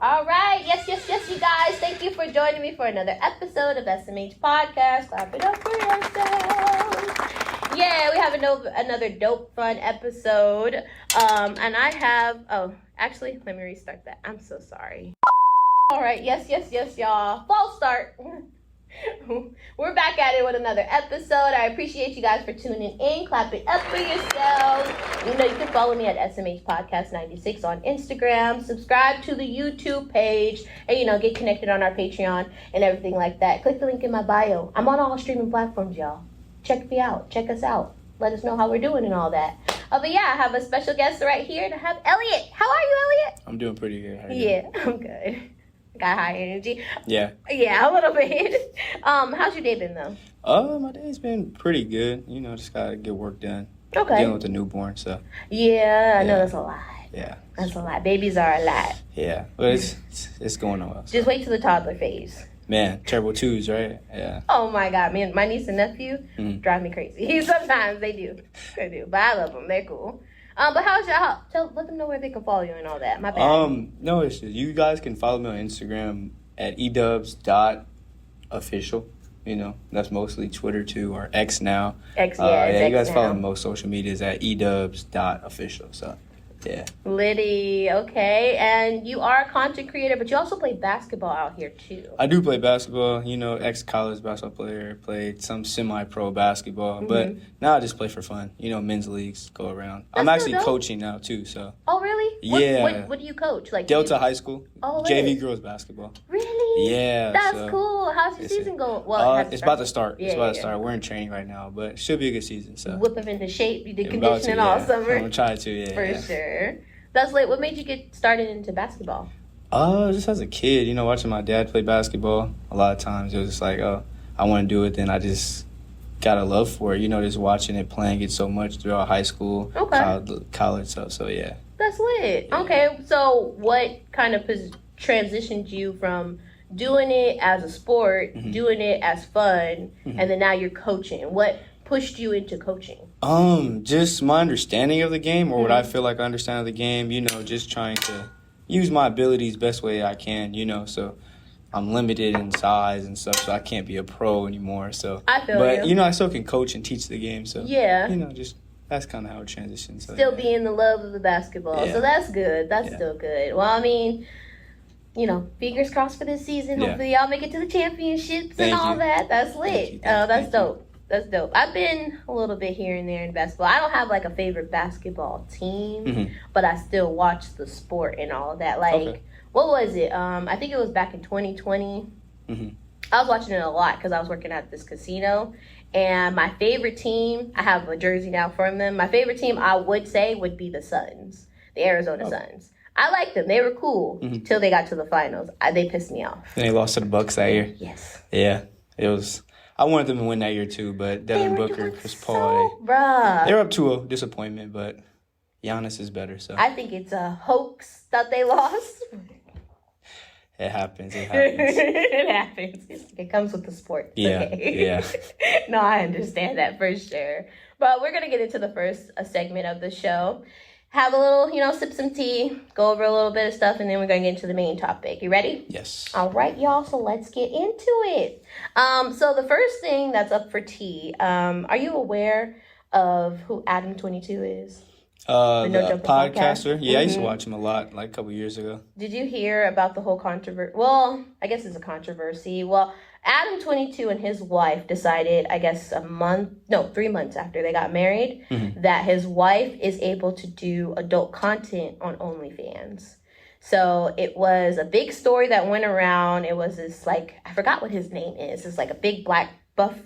All right. Yes, you guys. Thank you for joining me for another episode of SMH Podcast. Clap it up for yourselves. Yeah, we have another dope, fun episode. And I have... Oh, actually, let me restart that. I'm so sorry. All right. Yes, y'all. False start. We're back at it with another episode. I appreciate you guys for tuning in. Clap it up for yourselves. You can follow me at SMH Podcast 96 on Instagram. Subscribe to the YouTube page. And, get connected on our Patreon and everything like that. Click the link in my bio. I'm on all streaming platforms, y'all. Check me out. Check us out. Let us know how we're doing and all that. But yeah, I have a special guest right here to have Elliot. How are you, Elliot? I'm doing pretty good. How are you doing? I'm good. Got high energy. Yeah, a little bit. How's your day been though? My day's been pretty good. Just gotta get work done. Okay. Dealing with the newborn, so. Yeah, I know that's a lot. Yeah. That's a lot. Babies are a lot. Yeah, but it's going on well. So. Just wait till the toddler phase. Man, terrible twos, right? Yeah. Oh my God, man, my niece and nephew drive me crazy. Sometimes they do, but I love them. They're cool. But how's your let them know where they can follow you and all that. My bad. No issues. You guys can follow me on Instagram at edubs.official. That's mostly Twitter too, or X now. X, you guys follow most social medias at edubs.official. So, yeah. Liddy, okay. And you are a content creator, but you also play basketball out here too. I do play basketball. Ex-college basketball player. Played some semi-pro basketball. But now I just play for fun. Men's leagues go around. I'm actually coaching now too, so. Oh, really? Yeah. What do you coach? Like Delta High School. Oh, JV girls basketball. Really? Yeah. That's cool. How's your season going? Well, it's about to start. Yeah, it's about to start. We're in training right now, but it should be a good season. So. Whip them into shape. You did conditioning all summer. I'm going to try to, yeah. For sure. That's late. What made you get started into basketball? Just as a kid, watching my dad play basketball. A lot of times it was just like, oh, I want to do it. Then I just got a love for it. Just watching it, playing it so much throughout high school, college stuff. So, yeah. That's lit. Yeah. Okay. So what kind of transitioned you from doing it as a sport, doing it as fun, and then now you're coaching? What pushed you into coaching? Just my understanding of the game, or what I feel like I understand of the game, just trying to use my abilities best way I can, so I'm limited in size and stuff, so I can't be a pro anymore, so. I feel you. But, I still can coach and teach the game, so. Yeah. Just, that's kind of how it transitions. So, still being the love of the basketball, so that's good. That's still good. Well, I mean, fingers crossed for this season. Hopefully y'all make it to the championships and all that. That's lit. That's dope. That's dope. I've been a little bit here and there in basketball. I don't have like a favorite basketball team, but I still watch the sport and all of that. Like, what was it? I think it was back in 2020. I was watching it a lot because I was working at this casino. And my favorite team, I have a jersey now from them. My favorite team, I would say, would be the Suns, the Arizona Suns. I liked them. They were cool until they got to the finals. They pissed me off. And they lost to the Bucks that year. Yes. Yeah, it was. I wanted them to win that year too, but Devin Booker, Chris Paul, they were up to a disappointment, but Giannis is better. So I think it's a hoax that they lost. It happens. It happens. It comes with the sport. Yeah. Okay. Yeah. No, I understand that for sure. But we're going to get into the first segment of the show. Have a little, sip some tea, go over a little bit of stuff, and then we're going to get into the main topic. You ready? Yes. All right, y'all. So let's get into it. So the first thing that's up for tea, are you aware of who Adam 22 is? The podcaster. Yeah, I used to watch him a lot, like a couple years ago. Did you hear about the whole controversy? Well, I guess it's a controversy. Well, Adam 22 and his wife decided, I guess 3 months after they got married, that his wife is able to do adult content on Onlyfans. So it was a big story that went around. It was this, I forgot what his name is. It's like a big black buff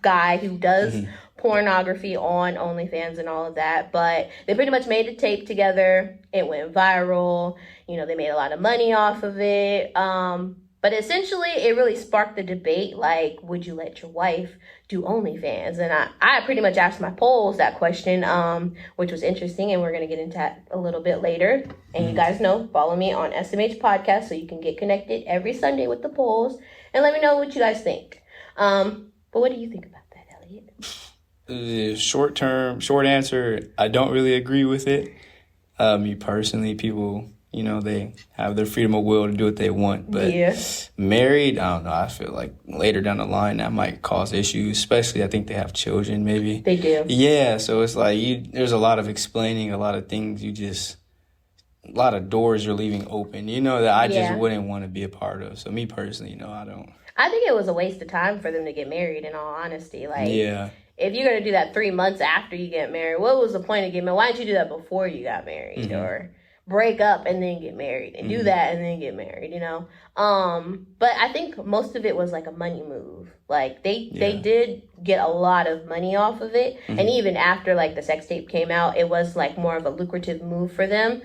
guy who does pornography on OnlyFans and all of that. But they pretty much made a tape together. It went viral. They made a lot of money off of it. But essentially, it really sparked the debate, would you let your wife do OnlyFans? And I pretty much asked my polls that question, which was interesting, and we're going to get into that a little bit later. And you guys know, follow me on SMH Podcast so you can get connected every Sunday with the polls. And let me know what you guys think. But what do you think about that, Elliot? Short answer, I don't really agree with it. Me personally, people You know, they have their freedom of will to do what they want. But married, I don't know. I feel like later down the line that might cause issues, especially I think they have children maybe. They do. Yeah, so it's like there's a lot of explaining, a lot of things a lot of doors you're leaving open, you know, that I just wouldn't want to be a part of. So me personally, you know, I don't. I think it was a waste of time for them to get married, in all honesty. Like, if you're going to do that 3 months after you get married, what was the point of getting married? Why didn't you do that before you got married? Or break up and then get married and do that and then get married, you know? But I think most of it was like a money move. Like, they did get a lot of money off of it. And even after, like, the sex tape came out, it was, like, more of a lucrative move for them.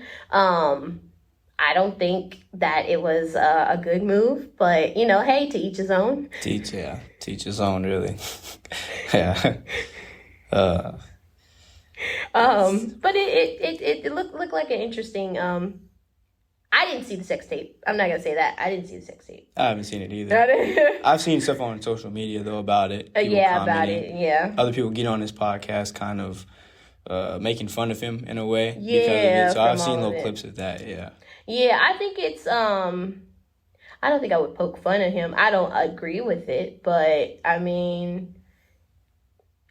I don't think that it was a good move, but, you know, hey, to each his own. Teach his own, really. Yeah. But it looked like an interesting. I didn't see the sex tape. I'm not gonna say that. I didn't see the sex tape. I haven't seen it either. I've seen stuff on social media though about it. About it. Yeah. Other people get on this podcast, kind of making fun of him in a way because of it. So I've seen little clips of that. Yeah. Yeah, I think it's. I don't think I would poke fun at him. I don't agree with it, but I mean,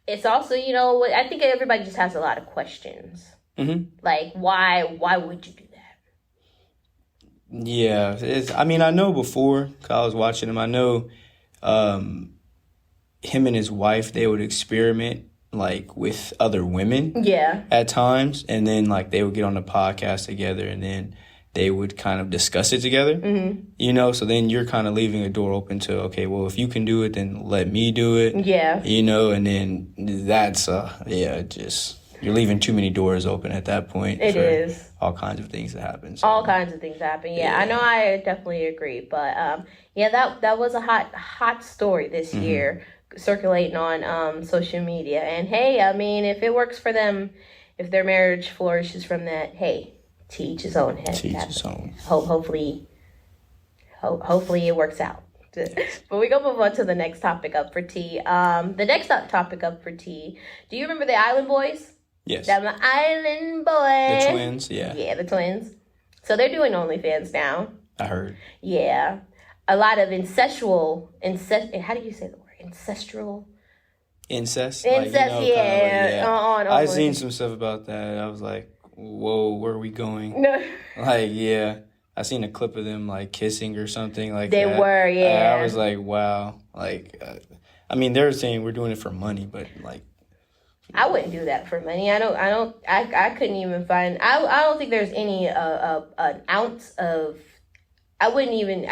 it's also, you know, I think everybody just has a lot of questions. Like, why would you do that? Yeah, I mean, I know before, 'cause I was watching him, I know him and his wife, they would experiment, like, with other women at times, and then, like, they would get on the podcast together, and then they would kind of discuss it together, you know? So then you're kind of leaving a door open to, okay, well, if you can do it, then let me do it. Yeah. You know, and then that's, just, you're leaving too many doors open at that point. It is. All kinds of things that happen. So. All kinds of things happen, yeah. I know, I definitely agree. But, that was a hot story this year circulating on social media. And, hey, I mean, if it works for them, if their marriage flourishes from that, hey, to each his own. Hopefully it works out. But we're going to move on to the next topic up for T. The next topic up for T. Do you remember the Island Boys? Yes. The Island Boys. The twins, yeah. Yeah, the twins. So they're doing OnlyFans now. I heard. Yeah. A lot of how do you say the word? Ancestral? Incest? I've seen some stuff about that. I was like, whoa, where are we going? Like, yeah. I seen a clip of them, like, kissing or something like that. They were, yeah. I was like, wow. Like, I mean, they're saying we're doing it for money, but, like. I wouldn't do that for money. I couldn't even find, I don't think there's any, an ounce of, I wouldn't even,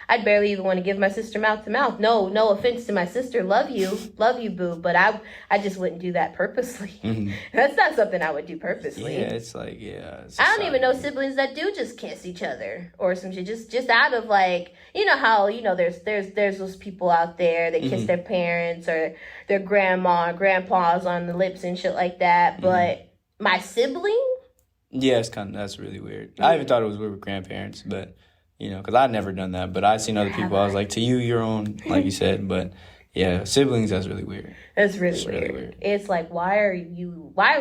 I'd barely even want to give my sister mouth to mouth. No offense to my sister. Love you, boo. But I just wouldn't do that purposely. That's not something I would do purposely. Yeah, it's like, I don't even know siblings that do just kiss each other or some shit. Just out of, like, you know how, you know, there's those people out there that kiss their parents or their grandma or grandpas on the lips and shit like that. But my sibling? Yeah, that's really weird. I even thought it was weird with grandparents, but. You know, because I'd never done that, but I'd seen other people. I was like, to you, your own, like you said. But yeah, siblings, that's really weird. It's really weird. It's like, why are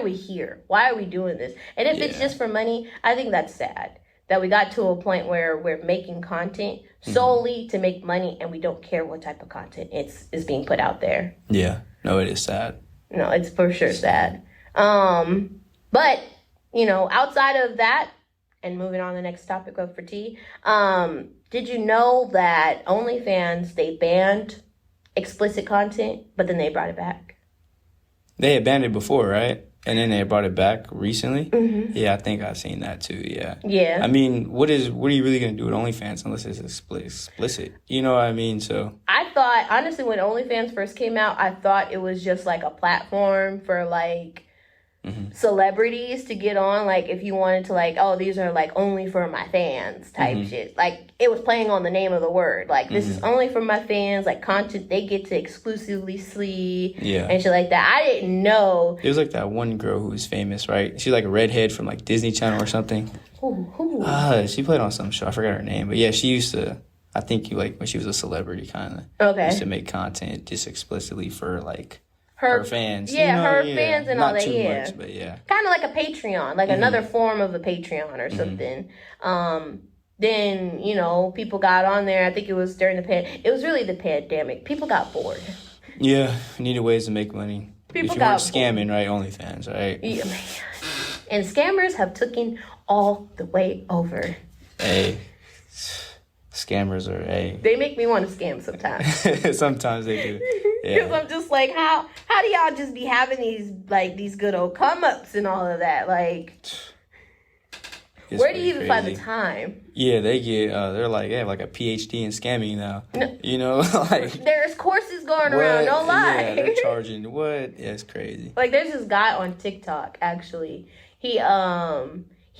we here? Why are we doing this? And if it's just for money, I think that's sad. That we got to a point where we're making content solely to make money, and we don't care what type of content is being put out there. Yeah, no, it is sad. No, it's for sure sad. But, you know, outside of that, and moving on to the next topic of for T, did you know that OnlyFans, they banned explicit content, but then they brought it back? They had banned it before, right? And then they brought it back recently? Yeah, I think I've seen that too, yeah. Yeah. I mean, what are you really going to do with OnlyFans unless it's explicit? You know what I mean? So I thought, honestly, when OnlyFans first came out, I thought it was just like a platform for, like, celebrities to get on, like, if you wanted to, like, oh, these are, like, only for my fans type shit. Like, it was playing on the name of the word. Like, this is only for my fans, like, content they get to exclusively see and shit like that. I didn't know. There was, like, that one girl who was famous, right? She's, like, a redhead from, like, Disney Channel or something. Who? She played on some show. I forgot her name. But, yeah, she used to, I think, like, when she was a celebrity, kind of. Okay. Used to make content just explicitly for, like, her fans. Yeah, her fans and all that. Not too yeah. much, but yeah. Kind of like a Patreon, like another form of a Patreon or something. Then, you know, people got on there. I think it was during it was really the pandemic. People got bored. Yeah, needed ways to make money. If you weren't scamming, right? OnlyFans, right? Yeah, man. And scammers have taken all the way over. Hey, scammers are, hey. They make me want to scam sometimes. Sometimes they do. Because I'm just like, how do y'all just be having these good old come-ups and all of that? Like, where do you even find the time? Yeah, they have like a PhD in scamming now. No. You know, like. There's courses going around, no lie. Yeah, they're charging, what? Yeah, it's crazy. Like, there's this guy on TikTok, actually. He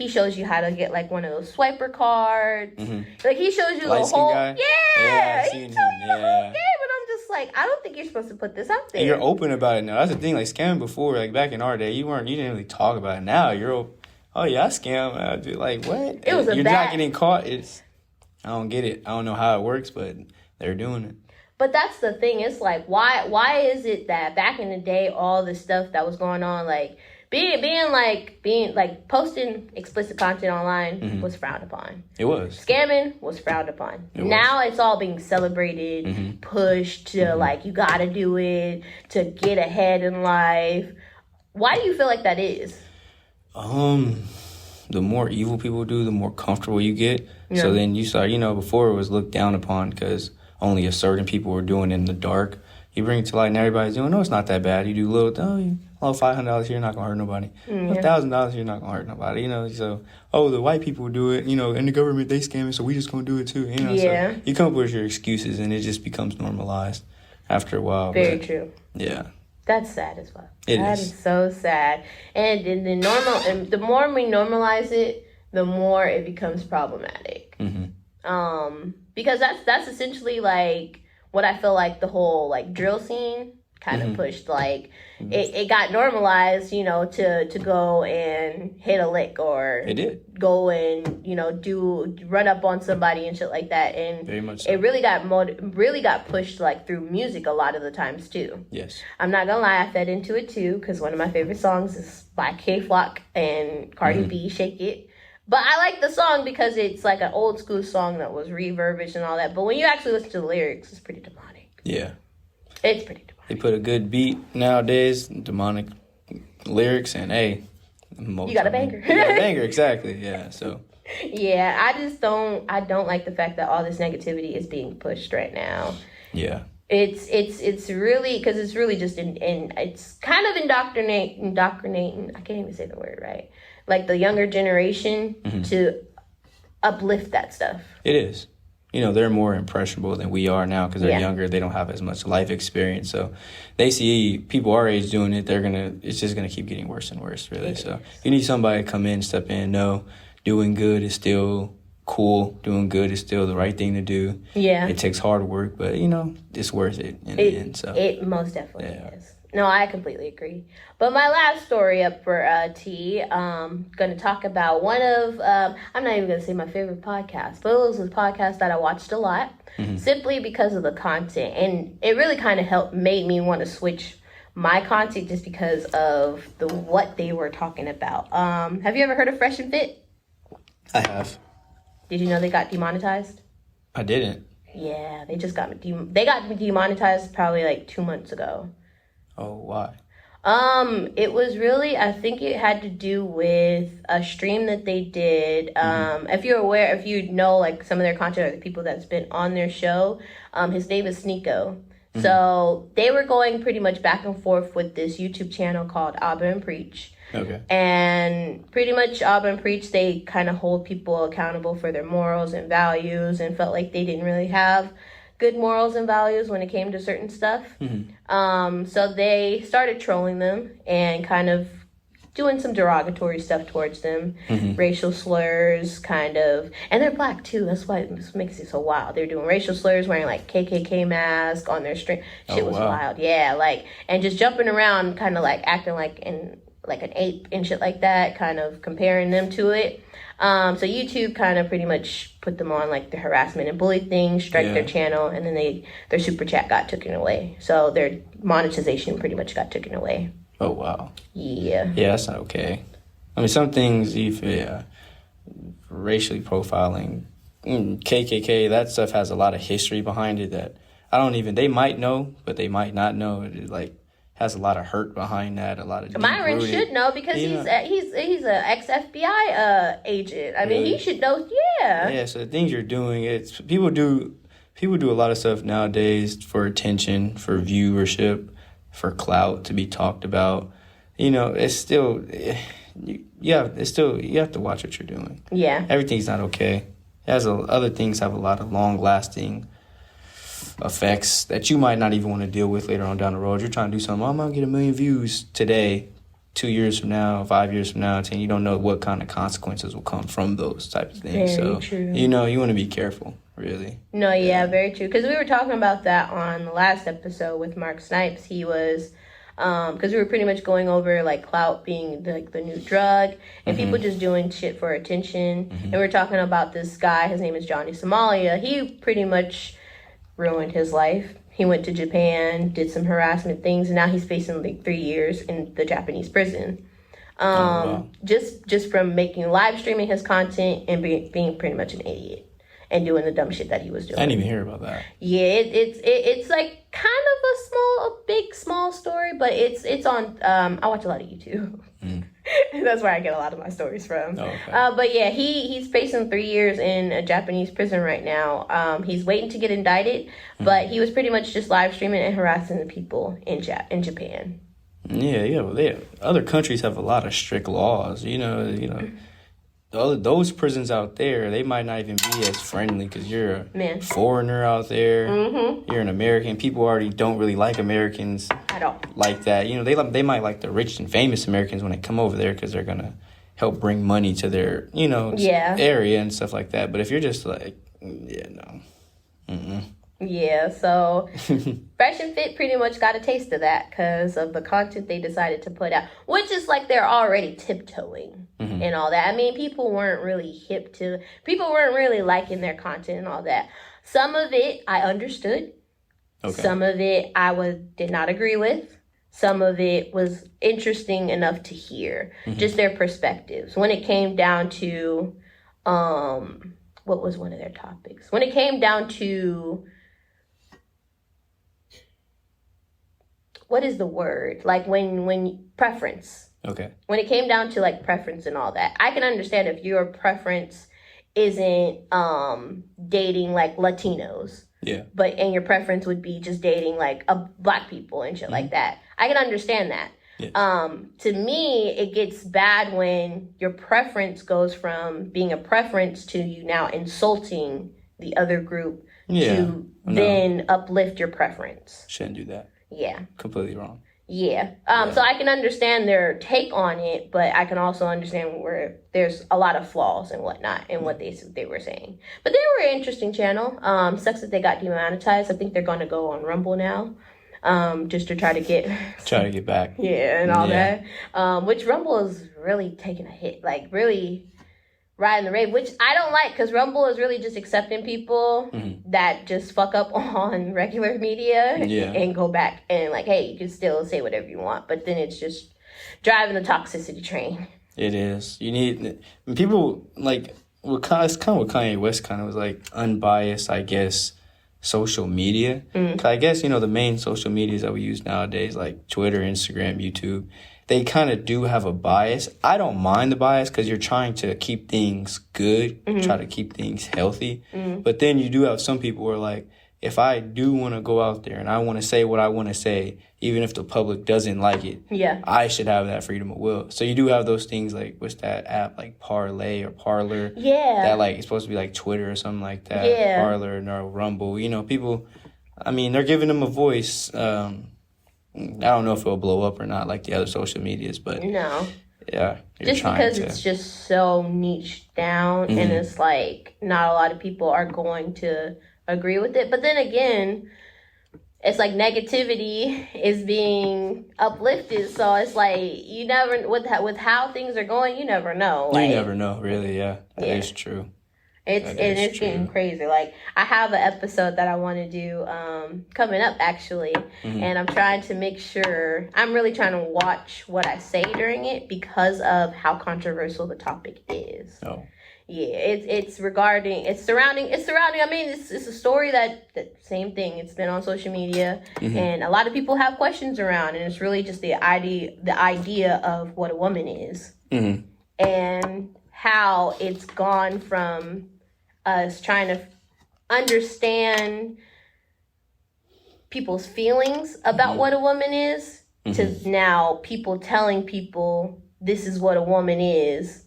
shows you how to get, like, one of those swiper cards. Like, he shows you the whole... Guy? Yeah! I've seen him. Yeah. But I'm just like, I don't think you're supposed to put this out there. And you're open about it now. That's the thing. Like, scamming before, like, back in our day, you didn't really talk about it. Now, you're... Oh, yeah, I scam. Dude, like, what? You're not getting caught. I don't get it. I don't know how it works, but they're doing it. But that's the thing. It's like, why is it that back in the day, all the stuff that was going on, like, being posting explicit content online was frowned upon. It was. Scamming was frowned upon. Now it's all being celebrated, pushed to, like, you gotta do it to get ahead in life. Why do you feel like that is? The more evil people do, the more comfortable you get. Yeah. So then you start, before it was looked down upon because only a certain people were doing it in the dark. You bring it to light and everybody's doing, no, it's not that bad. You do $500 here, you're not going to hurt nobody. $1,000, you're not going to hurt nobody. So, the white people do it, and the government, they scam it, so we just going to do it too. So you come up with your excuses and it just becomes normalized after a while. Very true. Yeah. That's sad as well. That is so sad. And the more we normalize it, the more it becomes problematic. Because that's essentially like what I feel like the whole like drill scene kind of pushed. Like it got normalized, to go and hit a lick or it did go and run up on somebody and shit like that. And very much so. It really got pushed like through music a lot of the times too. Yes, I'm not gonna lie, I fed into it too because one of my favorite songs is by K-Flock and Cardi B, "Shake It." But I like the song because it's like an old school song that was reverbed and all that. But when you actually listen to the lyrics, it's pretty demonic. Yeah, it's pretty demonic. They put a good beat nowadays, demonic lyrics, and hey, you got a banger. You got a banger, exactly. Yeah, so. Yeah, I don't like the fact that all this negativity is being pushed right now. Yeah. It's really, because it's really just it's kind of indoctrinating. I can't even say the word right. Like the younger generation to uplift that stuff. It is. They're more impressionable than we are now because they're younger. They don't have as much life experience. So they see people our age doing it. It's just going to keep getting worse and worse, really. So you need somebody to come in, step in, know doing good is still cool. Doing good is still the right thing to do. Yeah. It takes hard work, but, it's worth it in the end. So it most definitely is. No, I completely agree. But my last story up for T, going to talk about one of, I'm not even going to say my favorite podcast, but it was a podcast that I watched a lot, simply because of the content. And it really kind of made me want to switch my content just because of what they were talking about. Have you ever heard of Fresh and Fit? I have. Did you know they got demonetized? I didn't. Yeah, they just got demonetized probably like 2 months ago. Oh, why? It was really, I think it had to do with a stream that they did. If you know, like some of their content or the people that's been on their show, his name is Sneeko. So they were going pretty much back and forth with this YouTube channel called Abba and Preach. Okay. And pretty much Abba and Preach, they kind of hold people accountable for their morals and values and felt like they didn't really have good morals and values when it came to certain stuff. So they started trolling them and kind of doing some derogatory stuff towards them, racial slurs, kind of, and they're black too. That's why it makes it so wild. They're doing racial slurs, wearing like KKK mask on their stream. Shit was wild, yeah, like, and just jumping around, kind of like acting like, and like an ape and shit like that, kind of comparing them to it. So YouTube kind of pretty much put them on like the harassment and bully thing, strike their channel, and then their super chat got taken away. So their monetization pretty much got taken away. Oh, wow. Yeah. Yeah, that's not okay. I mean, some things, racially profiling, KKK, that stuff has a lot of history behind it that they might know, but they might not know. It, like, has a lot of hurt behind that, a lot of Myron should know because he's an ex-FBI agent. I mean, he should know. Yeah. Yeah. So the things you're doing, it's people do a lot of stuff nowadays for attention, for viewership, for clout, to be talked about. It's still you have to watch what you're doing. Yeah. Everything's not okay. Other things have a lot of long-lasting effects that you might not even want to deal with later on down the road. You're trying to do something, I'm going to get 1 million views today, 2 years from now, 5 years from now, and you don't know what kind of consequences will come from those types of things. Very true. You want to be careful, really. No, yeah, very true. Because we were talking about that on the last episode with Mark Snipes. He was, because we were pretty much going over like clout being the new drug and people just doing shit for attention. And we were talking about this guy, his name is Johnny Somalia. He pretty much ruined his life. He went to Japan, did some harassment things, and now he's facing like 3 years in the Japanese prison. Just from live streaming his content and being pretty much an idiot and doing the dumb shit that he was doing. I didn't even hear about that. Yeah, it's like kind of a big small story, but it's on. I watch a lot of YouTube. That's where I get a lot of my stories from. Oh, okay. But yeah, he's facing 3 years in a Japanese prison right now. He's waiting to get indicted, but he was pretty much just live streaming and harassing the people in Japan. Yeah. Well, other countries have a lot of strict laws. Those prisons out there, they might not even be as friendly because you're a foreigner out there. You're an American. People already don't really like Americans at all. Like that. They might like the rich and famous Americans when they come over there because they're going to help bring money to their, area and stuff like that. But if you're just like, no. Yeah, so Fresh and Fit pretty much got a taste of that because of the content they decided to put out, which is like they're already tiptoeing and all that. I mean, people weren't really liking their content and all that. Some of it I understood. Okay. Some of it I did not agree with. Some of it was interesting enough to hear, just their perspectives. When it came down to, what was one of their topics? When it came down to, what is the word? Like when preference. Okay. When it came down to like preference and all that, I can understand if your preference isn't dating like Latinos. Yeah. And your preference would be just dating like black people and shit like that. I can understand that. Yes. To me, it gets bad when your preference goes from being a preference to you now insulting the other group to then uplift your preference. Shouldn't do that. Yeah. Completely wrong. Yeah. So I can understand their take on it, but I can also understand where there's a lot of flaws and whatnot in what they were saying. But they were an interesting channel. Sucks that they got demonetized. I think they're going to go on Rumble now. Just to try to get back. Yeah, and all that. Which Rumble is really taking a hit. Like, really riding the wave, which I don't like because Rumble is really just accepting people that just fuck up on regular media and go back and like, hey, you can still say whatever you want, but then it's just driving the toxicity train. It is. You need people like it's kind of what Kanye West kind of was like, unbiased, I guess, social media. I guess the main social medias that we use nowadays, like Twitter, Instagram, YouTube, they kind of do have a bias. I don't mind the bias because you're trying to keep things good, try to keep things healthy. But then you do have some people who are like, if I do want to go out there and I want to say what I want to say, even if the public doesn't like it, I should have that freedom of will. So you do have those things like, what's that app, like Parlay or Parler? Yeah. That like, it's supposed to be like Twitter or something like that. Yeah. Parler or Rumble. People, I mean, they're giving them a voice. I don't know if it'll blow up or not like the other social medias, but no. Yeah. Just because it's just so niche down and it's like not a lot of people are going to agree with it. But then again, it's like negativity is being uplifted. So it's like you never with how things are going, you never know. Like, you never know, really. Yeah, that is true. It's getting crazy. Like I have an episode that I want to do coming up actually, and I'm trying to make sure I'm really trying to watch what I say during it because of how controversial the topic is. Oh. Yeah, it's surrounding. I mean, it's a story that same thing. It's been on social media, and a lot of people have questions around, and it's really just the idea of what a woman is, and how it's gone from us trying to understand people's feelings about what a woman is to now people telling people this is what a woman is.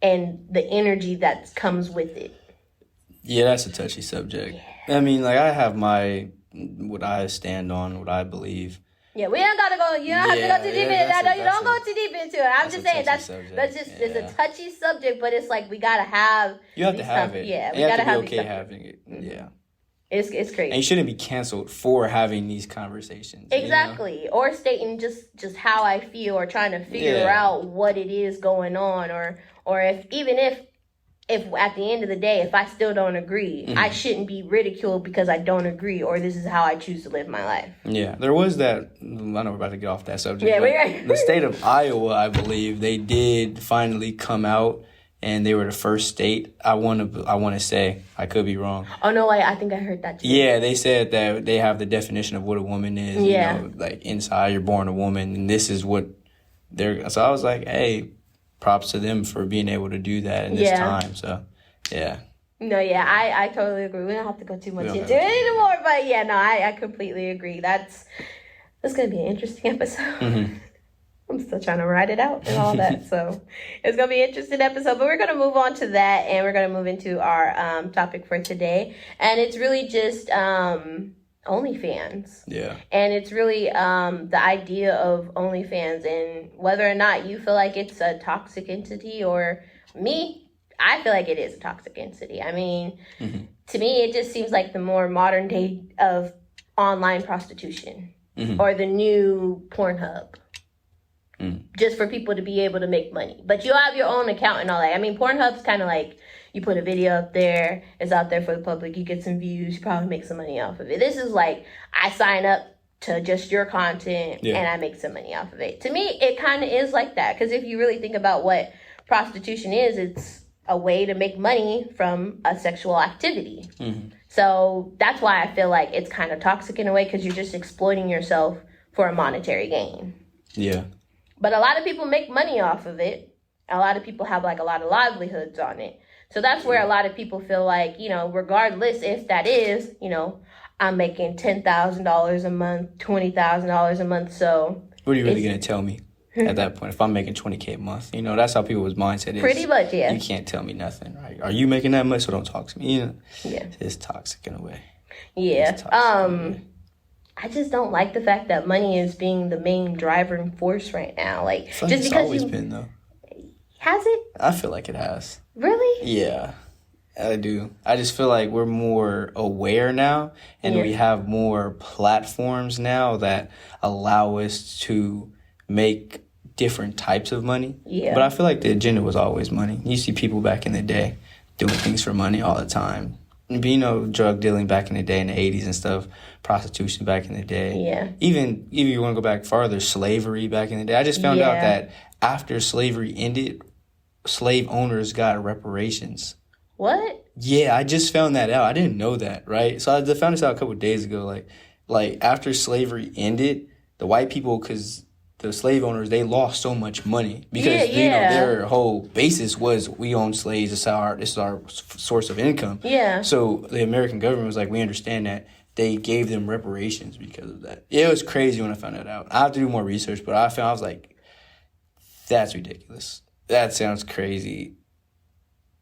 And the energy that comes with it. Yeah, that's a touchy subject. Yeah. I mean, like, I have what I stand on, what I believe. Yeah, we don't gotta go. You don't have to go too deep into that. You don't go too deep into it. I'm just saying that's just it's a touchy subject, but it's like we gotta have. You have to have it. Yeah, we gotta have to be okay having it. Yeah. It's crazy. And you shouldn't be canceled for having these conversations. Exactly. You know? Or stating just how I feel or trying to figure out what it is going on or if at the end of the day, if I still don't agree, I shouldn't be ridiculed because I don't agree or this is how I choose to live my life. Yeah. There was that, I know we're about to get off that subject. Yeah, the state of Iowa, I believe, they did finally come out. And they were the first state. I want to say, I could be wrong. Oh no, I think I heard that too. Yeah, they said that they have the definition of what a woman is. Yeah, you know, like inside you're born a woman, and this is what they're. So I was like, hey, props to them for being able to do that in this time. So, yeah. No, yeah, I totally agree. We don't have to go too much into it anymore, but yeah, no, I completely agree. That's gonna be an interesting episode. I'm still trying to write it out and all that. So it's going to be an interesting episode. But we're going to move on to that. And we're going to move into our topic for today. And it's really just OnlyFans. Yeah. And it's really the idea of OnlyFans and whether or not you feel like it's a toxic entity or me. I feel like it is a toxic entity. I mean, to me, it just seems like the more modern day of online prostitution or the new Pornhub. Just for people to be able to make money. But you have your own account and all that. I mean, Pornhub's kind of like you put a video up there, it's out there for the public, you get some views, you probably make some money off of it. This is like I sign up to just your content and I make some money off of it. To me, it kind of is like that. Because if you really think about what prostitution is, it's a way to make money from a sexual activity. So that's why I feel like it's kind of toxic in a way because you're just exploiting yourself for a monetary gain. Yeah. But a lot of people make money off of it. A lot of people have like a lot of livelihoods on it. So that's where a lot of people feel like, you know, regardless if that is, you know, I'm making $10,000 a month, $20,000 a month. So what are you really going to tell me at that point? If I'm making $20K a month, you know, that's how people's mindset is. Pretty much, yeah. You can't tell me nothing, right? Are you making that much? So don't talk to me. You know? Yeah. It's toxic in a way. Yeah. I just don't like the fact that money is being the main driving force right now. Like, just because it's always been, though. Has it? I feel like it has. Really? Yeah, I do. I just feel like we're more aware now, and we have more platforms now that allow us to make different types of money. Yeah. But I feel like the agenda was always money. You see people back in the day doing things for money all the time. You know, drug dealing back in the day in the 80s and stuff, prostitution back in the day. Yeah. Even if you want to go back farther, slavery back in the day. I just found out that after slavery ended, slave owners got reparations. What? Yeah, I just found that out. I didn't know that, right? So I found this out a couple of days ago. Like after slavery ended, the white people, because the slave owners, they lost so much money because you know their whole basis was we own slaves. This is our source of income. Yeah. So the American government was like, we understand that. They gave them reparations because of that. It was crazy when I found that out. I have to do more research, but I was like, that's ridiculous. That sounds crazy.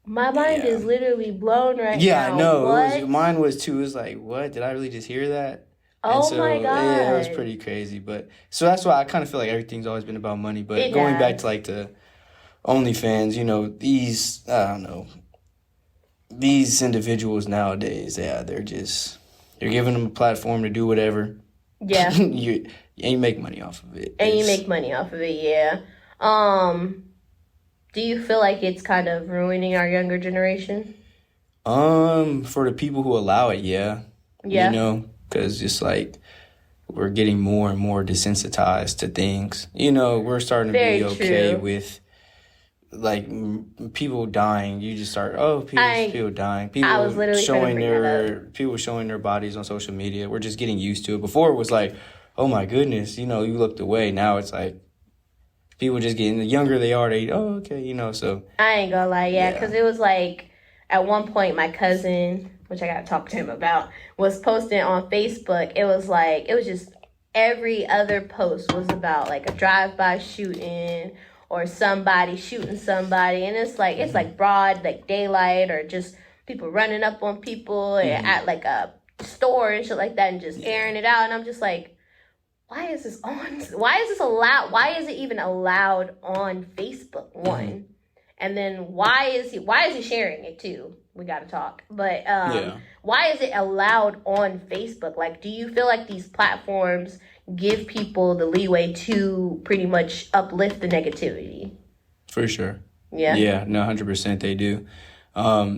My mind is literally blown right now. Yeah, I know. Mine was too. It was like, what? Did I really just hear that? Oh my God. Yeah, it was pretty crazy. But so that's why I kind of feel like everything's always been about money. But going back to like the OnlyFans, you know, these, I don't know, these individuals nowadays, they're giving them a platform to do whatever. Yeah. you make money off of it. And you make money off of it, yeah. Do you feel like it's kind of ruining our younger generation? For the people who allow it, yeah. Yeah. You know, because it's like we're getting more and more desensitized to things. You know, we're starting to be okay with like people dying. You just start, people dying. People showing their bodies on social media. We're just getting used to it. Before it was like, oh my goodness, you know, you looked away. Now it's like people just getting, the younger they are, okay, you know, so. I ain't gonna lie, because it was like, at one point, my cousin, which I gotta talk to him about, was posting on Facebook. It was just every other post was about like a drive-by shooting or somebody shooting somebody, and it's like broad like daylight, or just people running up on people at like a store and shit like that, and just airing it out. And I'm just like, why is this on? Why is this allowed? Why is it even allowed on Facebook? One. And then why is he sharing it too? We got to talk. But why is it allowed on Facebook? Like, do you feel like these platforms give people the leeway to pretty much uplift the negativity? For sure. Yeah. Yeah, no, 100% they do.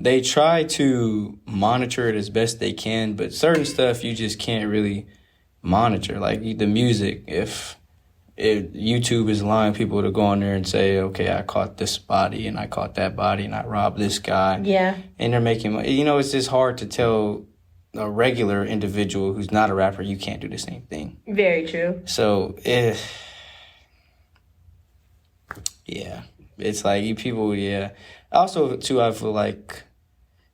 They try to monitor it as best they can, but certain stuff you just can't really monitor. Like the music, if YouTube is allowing people to go on there and say, okay, I caught this body and I caught that body and I robbed this guy. Yeah. And they're making money. You know, it's just hard to tell a regular individual who's not a rapper, you can't do the same thing. Very true. So, it's like people, Also, too, I feel like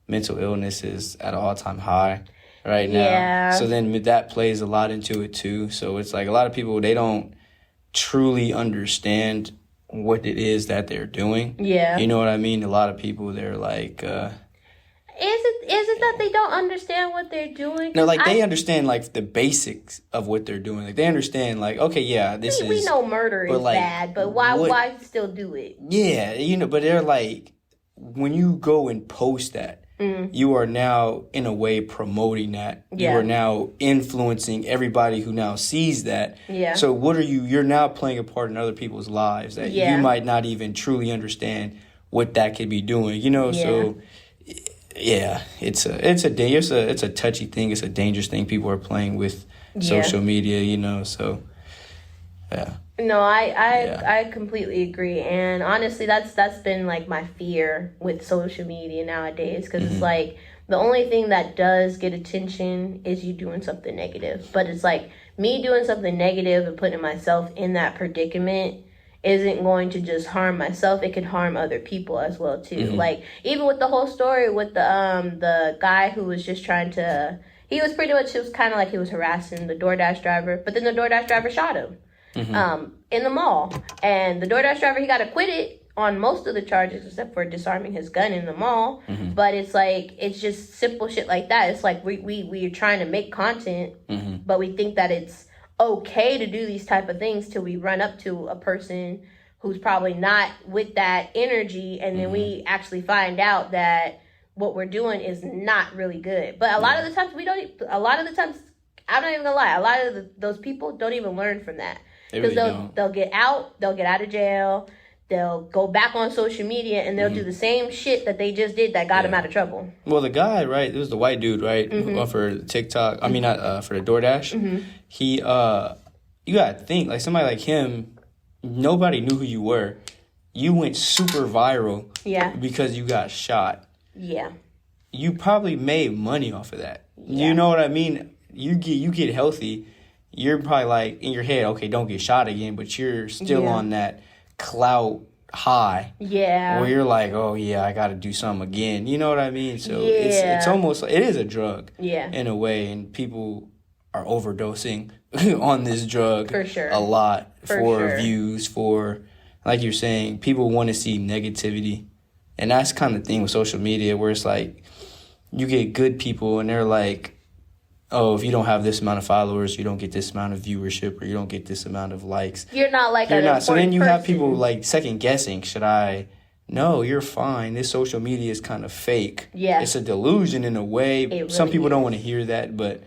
mental illness is at an all-time high right now. Yeah. So then that plays a lot into it, too. So it's like a lot of people, they don't truly understand what it is that they're doing. Yeah. You know what I mean? A lot of people, they're like... Is it that they don't understand what they're doing? No, like they understand like the basics of what they're doing. Like they understand like, okay, yeah, we know murder is like, bad, but why still do it? Yeah, you know, but they're like, when you go and post that, you are now in a way promoting that. Yeah. You are now influencing everybody who now sees that. Yeah. So you're now playing a part in other people's lives that you might not even truly understand what that could be doing. You know, so yeah, it's a touchy thing. It's a dangerous thing. People are playing with social media, you know, so yeah. No, I completely agree. And honestly, that's been like my fear with social media nowadays, because it's like the only thing that does get attention is you doing something negative. But it's like me doing something negative and putting myself in that predicament isn't going to just harm myself. It could harm other people as well too. Like even with the whole story with the guy who was just trying to, it was kind of like he was harassing the DoorDash driver, but then the DoorDash driver shot him in the mall. And the DoorDash driver, he got acquitted on most of the charges except for disarming his gun in the mall. But it's like, it's just simple shit like that. It's like we are trying to make content, but we think that it's okay to do these type of things till we run up to a person who's probably not with that energy, and then we actually find out that what we're doing is not really good. But a lot of the times I'm not even gonna lie, a lot of those people don't even learn from that, because they'll get out of jail, they'll go back on social media, and they'll do the same shit that they just did that got them out of trouble. Well, the guy, right, it was the white dude, right, for TikTok, I mean, not for the DoorDash, he, you gotta think, like, somebody like him, nobody knew who you were. You went super viral because you got shot. Yeah. You probably made money off of that. Yeah. You know what I mean? You get healthy, you're probably like, in your head, okay, don't get shot again, but you're still on that clout high. Yeah. Where you're like, oh yeah, I gotta do something again. You know what I mean? So it's almost like, it is a drug. Yeah. In a way, and people are overdosing on this drug for sure a lot for views, for, like you're saying, people want to see negativity. And that's kind of the thing with social media, where it's like you get good people and they're like, oh, if you don't have this amount of followers, you don't get this amount of viewership, or you don't get this amount of likes. You're not like an important So then you person. have people like second guessing, should I? No, you're fine. This social media is kind of fake. Yeah. It's a delusion in a way. Really Some people don't want to hear that, but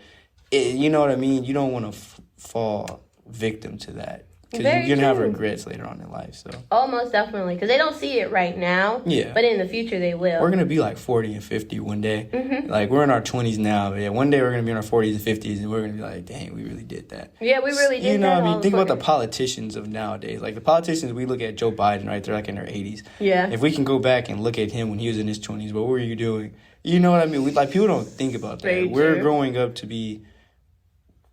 you know what I mean? You don't want to fall victim to that. Because Very you're going to have true. regrets later on in life. So Almost definitely. Because they don't see it right now. Yeah. But in the future, they will. We're going to be like 40 and 50 one day. Mm-hmm. Like, we're in our 20s now. But yeah, one day we're going to be in our 40s and 50s, and we're going to be like, dang, we really did that. Yeah, we really did that. You know what I mean? Think about the politicians of nowadays. Like, the politicians, we look at Joe Biden, right? They're like in their 80s. Yeah. If we can go back and look at him when he was in his 20s, what were you doing? You know what I mean? Like, people don't think about that. Very We're true. growing up to be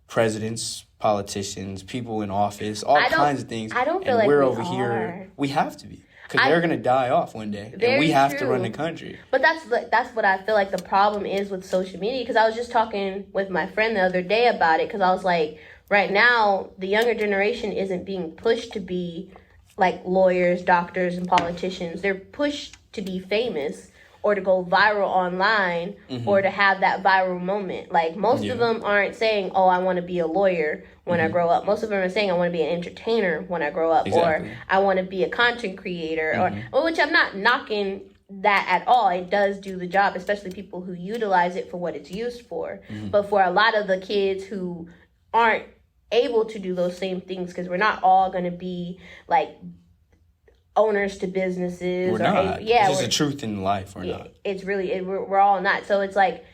presidents, politicians, people in office, all kinds of things. I don't feel and like we're we over are. here. We have to be. Because they're going to die off one day. And we have to run the country. But that's what I feel like the problem is with social media. Because I was just talking with my friend the other day about it. Because I was like, right now, the younger generation isn't being pushed to be like lawyers, doctors, and politicians. They're pushed to be famous or to go viral online or to have that viral moment. Like, most of them aren't saying, oh, I want to be a lawyer when I grow up. Most of them are saying, I want to be an entertainer when I grow up. Exactly. Or I want to be a content creator. Or which I'm not knocking that at all. It does do the job, especially people who utilize it for what it's used for. But for a lot of the kids who aren't able to do those same things, because we're not all going to be like owners to businesses. We're not. It's just the truth in life. We're not. It's really, we're all not. So it's like,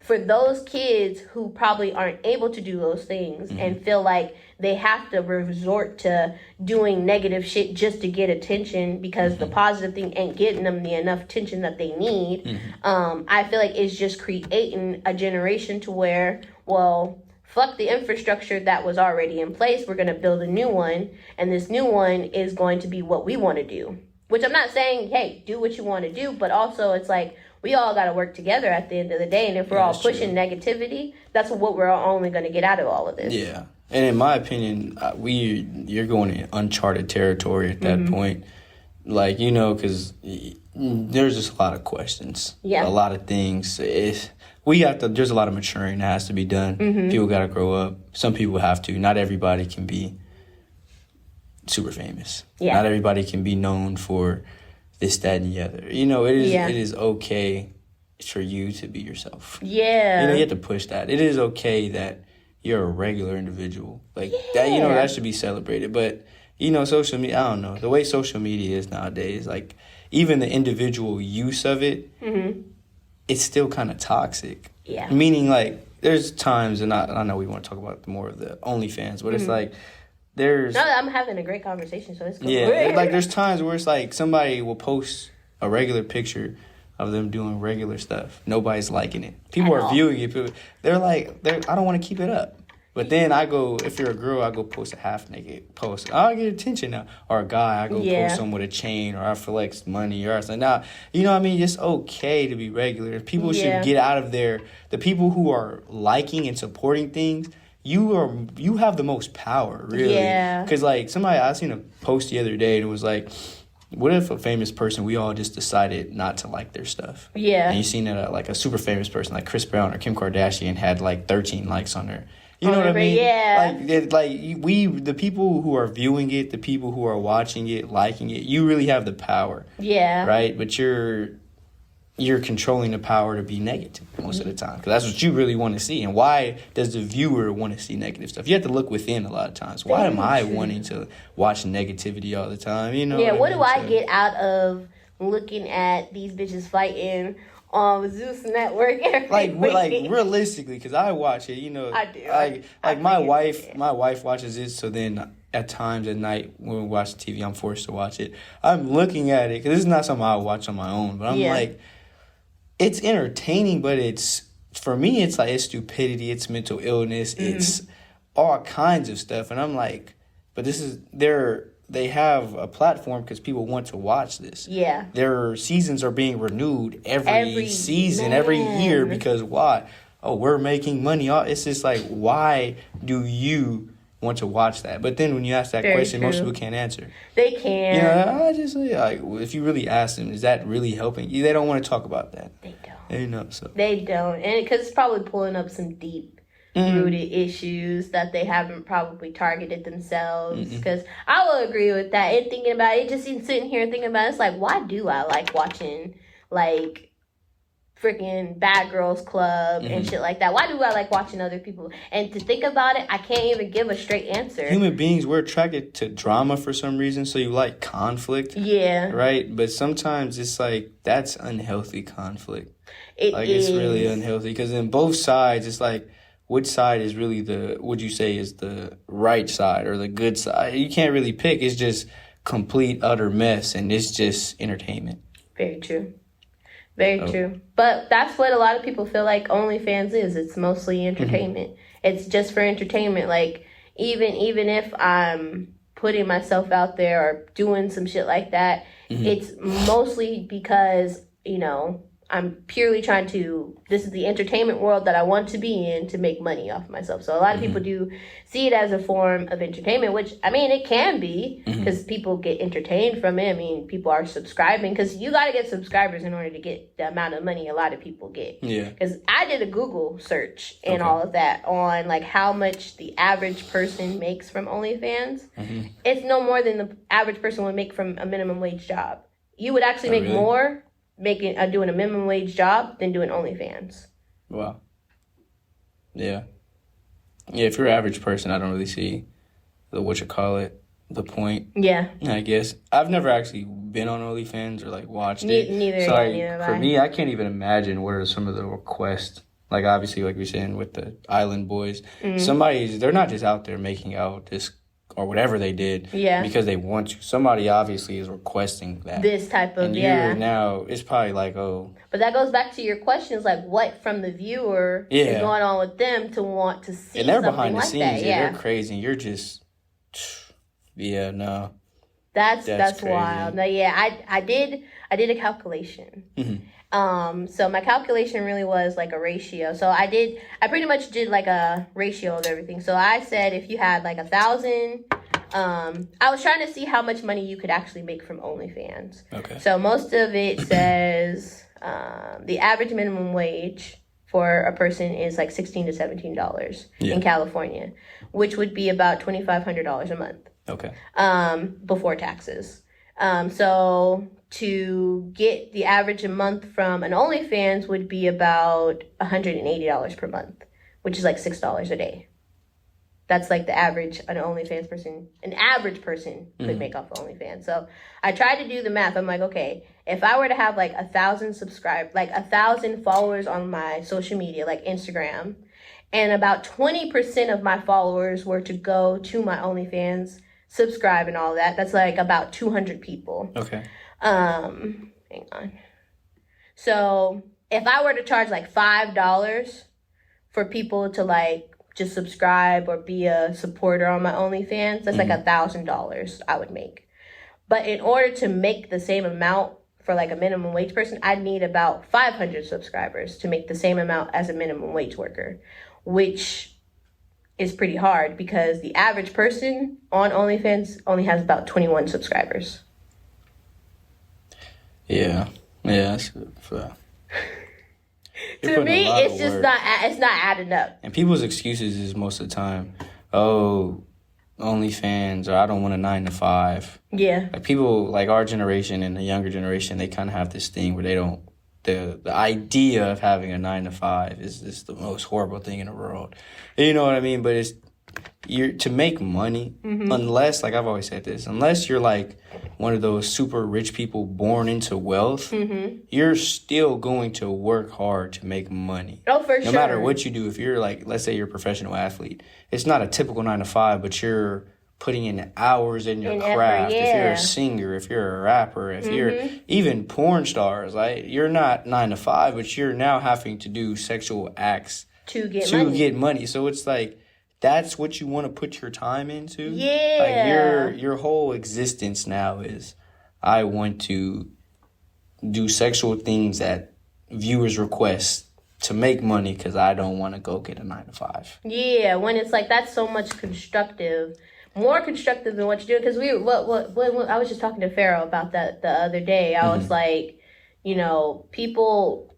for those kids who probably aren't able to do those things and feel like they have to resort to doing negative shit just to get attention because the positive thing ain't getting them the enough attention that they need, I feel like it's just creating a generation to where, well, fuck the infrastructure that was already in place. We're going to build a new one. And this new one is going to be what we want to do. Which I'm not saying, hey, do what you want to do. But also it's like, we all got to work together at the end of the day. And if we're all pushing negativity, that's what we're only going to get out of all of this. Yeah. And in my opinion, you're going in uncharted territory at that point. Like, you know, because there's just a lot of questions. Yeah. A lot of things. There's a lot of maturing that has to be done. People got to grow up. Some people have to. Not everybody can be super famous. Yeah. Not everybody can be known for this, that, and the other. You know, it is okay for you to be yourself. Yeah. You know, you have to push that. It is okay that you're a regular individual. Like, that, you know, that should be celebrated. But, you know, social media, I don't know. The way social media is nowadays, like, even the individual use of it, it's still kind of toxic. Yeah. Meaning, like, there's times, and I know we want to talk about more of the Onlyfans, but it's like, No, I'm having a great conversation, so it's cool. Yeah, like, there's times where it's like somebody will post a regular picture of them doing regular stuff. Nobody's liking it. People are viewing it. They're like, I don't want to keep it up. But then I go, if you're a girl, I go post a half-naked post. I'll get attention now. Or a guy, I go post someone with a chain, or I flex money, or I say, nah, you know what I mean? It's okay to be regular. People should get out of there. The people who are liking and supporting things, you have the most power, really. Yeah. Because, like, I seen a post the other day, and it was like, what if a famous person, we all just decided not to like their stuff? Yeah. And you seen that, like, a super famous person, like Chris Brown or Kim Kardashian, had, like, 13 likes on her. You know what I mean? Yeah. The people who are viewing it, the people who are watching it, liking it, you really have the power. Yeah. Right? But you're controlling the power to be negative most of the time. Because that's what you really want to see. And why does the viewer want to see negative stuff? You have to look within a lot of times. Why am I wanting to watch negativity all the time? You know? Yeah, what do I get out of looking at these bitches fighting on Zeus Network? Like realistically, because I watch it, you know. I do. My wife watches it, so then at times at night when we watch TV, I'm forced to watch it. I'm looking at it because this is not something I watch on my own, but I'm like, it's entertaining, but for me, it's like, it's stupidity, it's mental illness, it's all kinds of stuff, and I'm like, but they have a platform because people want to watch this. Yeah. Their seasons are being renewed every season, every year, because why? Oh, we're making money. It's just like, why do you want to watch that? But then when you ask that question, most people can't answer. They can't. You know, I just like, if you really ask them, is that really helping you? They don't want to talk about that. They don't. You know, so. They don't. And because it's probably pulling up some deep rooted issues that they haven't probably targeted themselves. Because I will agree with that. And thinking about it, just sitting here and thinking about it, it's like, why do I like watching, like, freaking Bad Girls Club and shit like that. Why do I like watching other people? And to think about it, I can't even give a straight answer. Human beings, we're attracted to drama for some reason, so you like conflict. Yeah. Right? But sometimes it's like, that's unhealthy conflict. It's really unhealthy, because in both sides, it's like, which side is really would you say is the right side or the good side? You can't really pick. It's just complete, utter mess, and it's just entertainment. Very true. Very true. But that's what a lot of people feel like OnlyFans is. It's mostly entertainment. It's just for entertainment. Like, even if I'm putting myself out there or doing some shit like that, it's mostly because, you know, I'm purely trying to, this is the entertainment world that I want to be in to make money off myself. So a lot of people do see it as a form of entertainment, which, I mean, it can be, because people get entertained from it. I mean, people are subscribing, because you got to get subscribers in order to get the amount of money a lot of people get. Yeah. Because I did a Google search and all of that on, like, how much the average person makes from OnlyFans. It's no more than the average person would make from a minimum wage job. You would actually make more doing a minimum wage job than doing OnlyFans. Wow. Yeah. Yeah, if you're an average person, I don't really see the point. Yeah. I guess. I've never actually been on OnlyFans or, like, watched it. Neither. So, neither for me, I can't even imagine what are some of the requests. Like, obviously, like we were saying with the Island Boys, they're not just out there making out this or whatever they did because they want to. Somebody obviously is requesting that. This type of, and now, it's probably like, oh. But that goes back to your questions, like what from the viewer is going on with them to want to see something like that. And they're behind the scenes. They're crazy. And you're just, no. That's wild. No, I did a calculation. So my calculation really was like a ratio. So I pretty much did like a ratio of everything. So I said if you had like 1,000, I was trying to see how much money you could actually make from OnlyFans. Okay. So most of it says the average minimum wage for a person is like $16 to $17 in California, which would be about $2,500 a month. Okay. Before taxes. So to get the average a month from an OnlyFans would be about $180 per month, which is like $6 a day. That's like the average an average person could make off of OnlyFans. So I tried to do the math. I'm like, okay, if I were to have like 1,000 1,000 followers on my social media, like Instagram, and about 20% of my followers were to go to my OnlyFans, subscribe and all that, that's like about 200 people. Okay. Hang on. So if I were to charge like $5 for people to like just subscribe or be a supporter on my OnlyFans, that's like $1,000 I would make. But in order to make the same amount for like a minimum wage person, I'd need about 500 subscribers to make the same amount as a minimum wage worker, which is pretty hard because the average person on OnlyFans only has about 21 subscribers. Yeah. To me, it's just it's not adding up. And people's excuses is most of the time, oh, OnlyFans, or I don't want a 9 to 5. Yeah. Like people like our generation and the younger generation, they kind of have this thing where they don't, the idea of having a 9 to 5 is just the most horrible thing in the world. You know what I mean? But you're to make money, unless, like I've always said this, unless you're like one of those super rich people born into wealth, you're still going to work hard to make money. Oh, for sure. No matter what you do, if you're like, let's say you're a professional athlete, it's not a typical 9 to 5, but you're putting in hours in your craft. Effort, if you're a singer, if you're a rapper, if you're even porn stars, like you're not 9 to 5, but you're now having to do sexual acts to get money. So it's like, that's what you want to put your time into? Yeah. Like your whole existence now is, I want to do sexual things that viewers request to make money because I don't want to go get a 9 to 5. Yeah, when it's like, that's so much more constructive than what you're doing. Because I was just talking to Pharaoh about that the other day. I was like, you know, people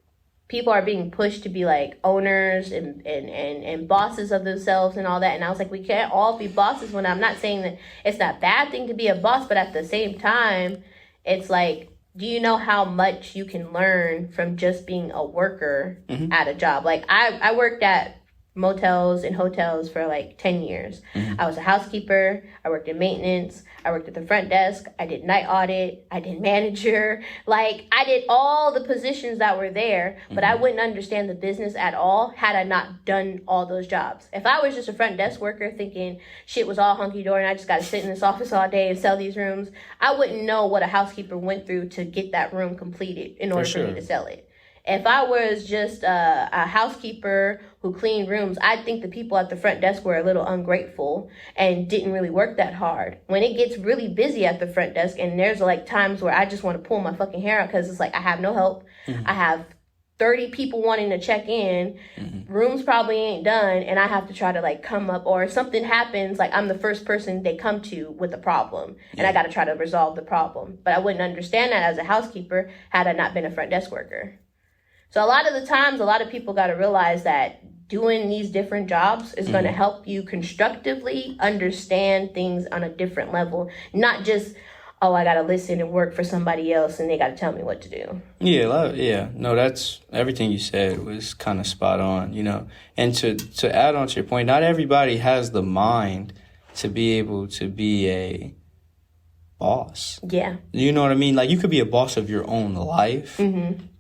are being pushed to be like owners and bosses of themselves and all that. And I was like, we can't all be bosses. When I'm not saying that it's not a bad thing to be a boss, but at the same time, it's like do you know how much you can learn from just being a worker at a job? Like, I worked at motels and hotels for like 10 years. I was a housekeeper. I worked in maintenance. I worked at the front desk. I did night audit. I did manager. Like, I did all the positions that were there, but I wouldn't understand the business at all had I not done all those jobs. If I was just a front desk worker thinking shit was all hunky-dory and I just got to sit in this office all day and sell these rooms, I wouldn't know what a housekeeper went through to get that room completed in order for me to sell it. If I was just a housekeeper who cleaned rooms, I'd think the people at the front desk were a little ungrateful and didn't really work that hard. When it gets really busy at the front desk and there's like times where I just want to pull my fucking hair out because it's like I have no help. I have 30 people wanting to check in. Rooms probably ain't done and I have to try to like come up, or if something happens, like I'm the first person they come to with a problem and I got to try to resolve the problem. But I wouldn't understand that as a housekeeper had I not been a front desk worker. So a lot of the times, a lot of people got to realize that doing these different jobs is going to help you constructively understand things on a different level. Not just, oh, I got to listen and work for somebody else and they got to tell me what to do. Yeah. No, that's everything you said was kind of spot on, you know. And to add on to your point, not everybody has the mind to be able to be a boss. Yeah. You know what I mean? Like, you could be a boss of your own life,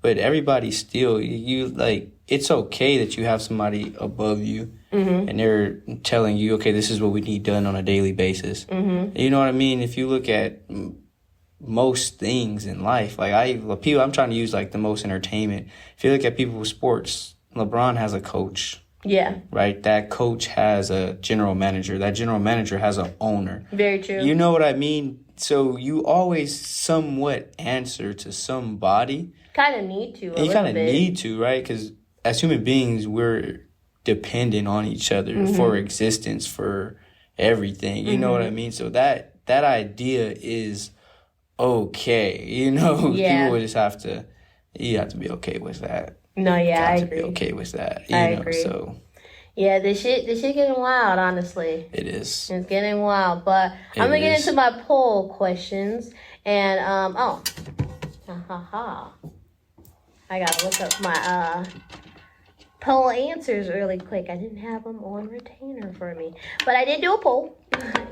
but everybody still, you like, it's okay that you have somebody above you and they're telling you, okay, this is what we need done on a daily basis. You know what I mean? If you look at most things in life, like I'm trying to use like the most entertainment. If you look at people with sports, LeBron has a coach. Yeah. Right? That coach has a general manager. That general manager has an owner. Very true. You know what I mean? So you always somewhat answer to somebody. Kind of need to. You kind of need to, right? Because as human beings, we're dependent on each other for existence, for everything. You know what I mean? So that idea is okay. You know, people just have to be okay with that. No, yeah, I agree. Be okay with that. You I know, agree. So. Yeah, this shit getting wild, honestly. It is. It's getting wild, but I'm going to get into my poll questions. And, I got to look up my poll answers really quick. I didn't have them on retainer for me. But I did do a poll.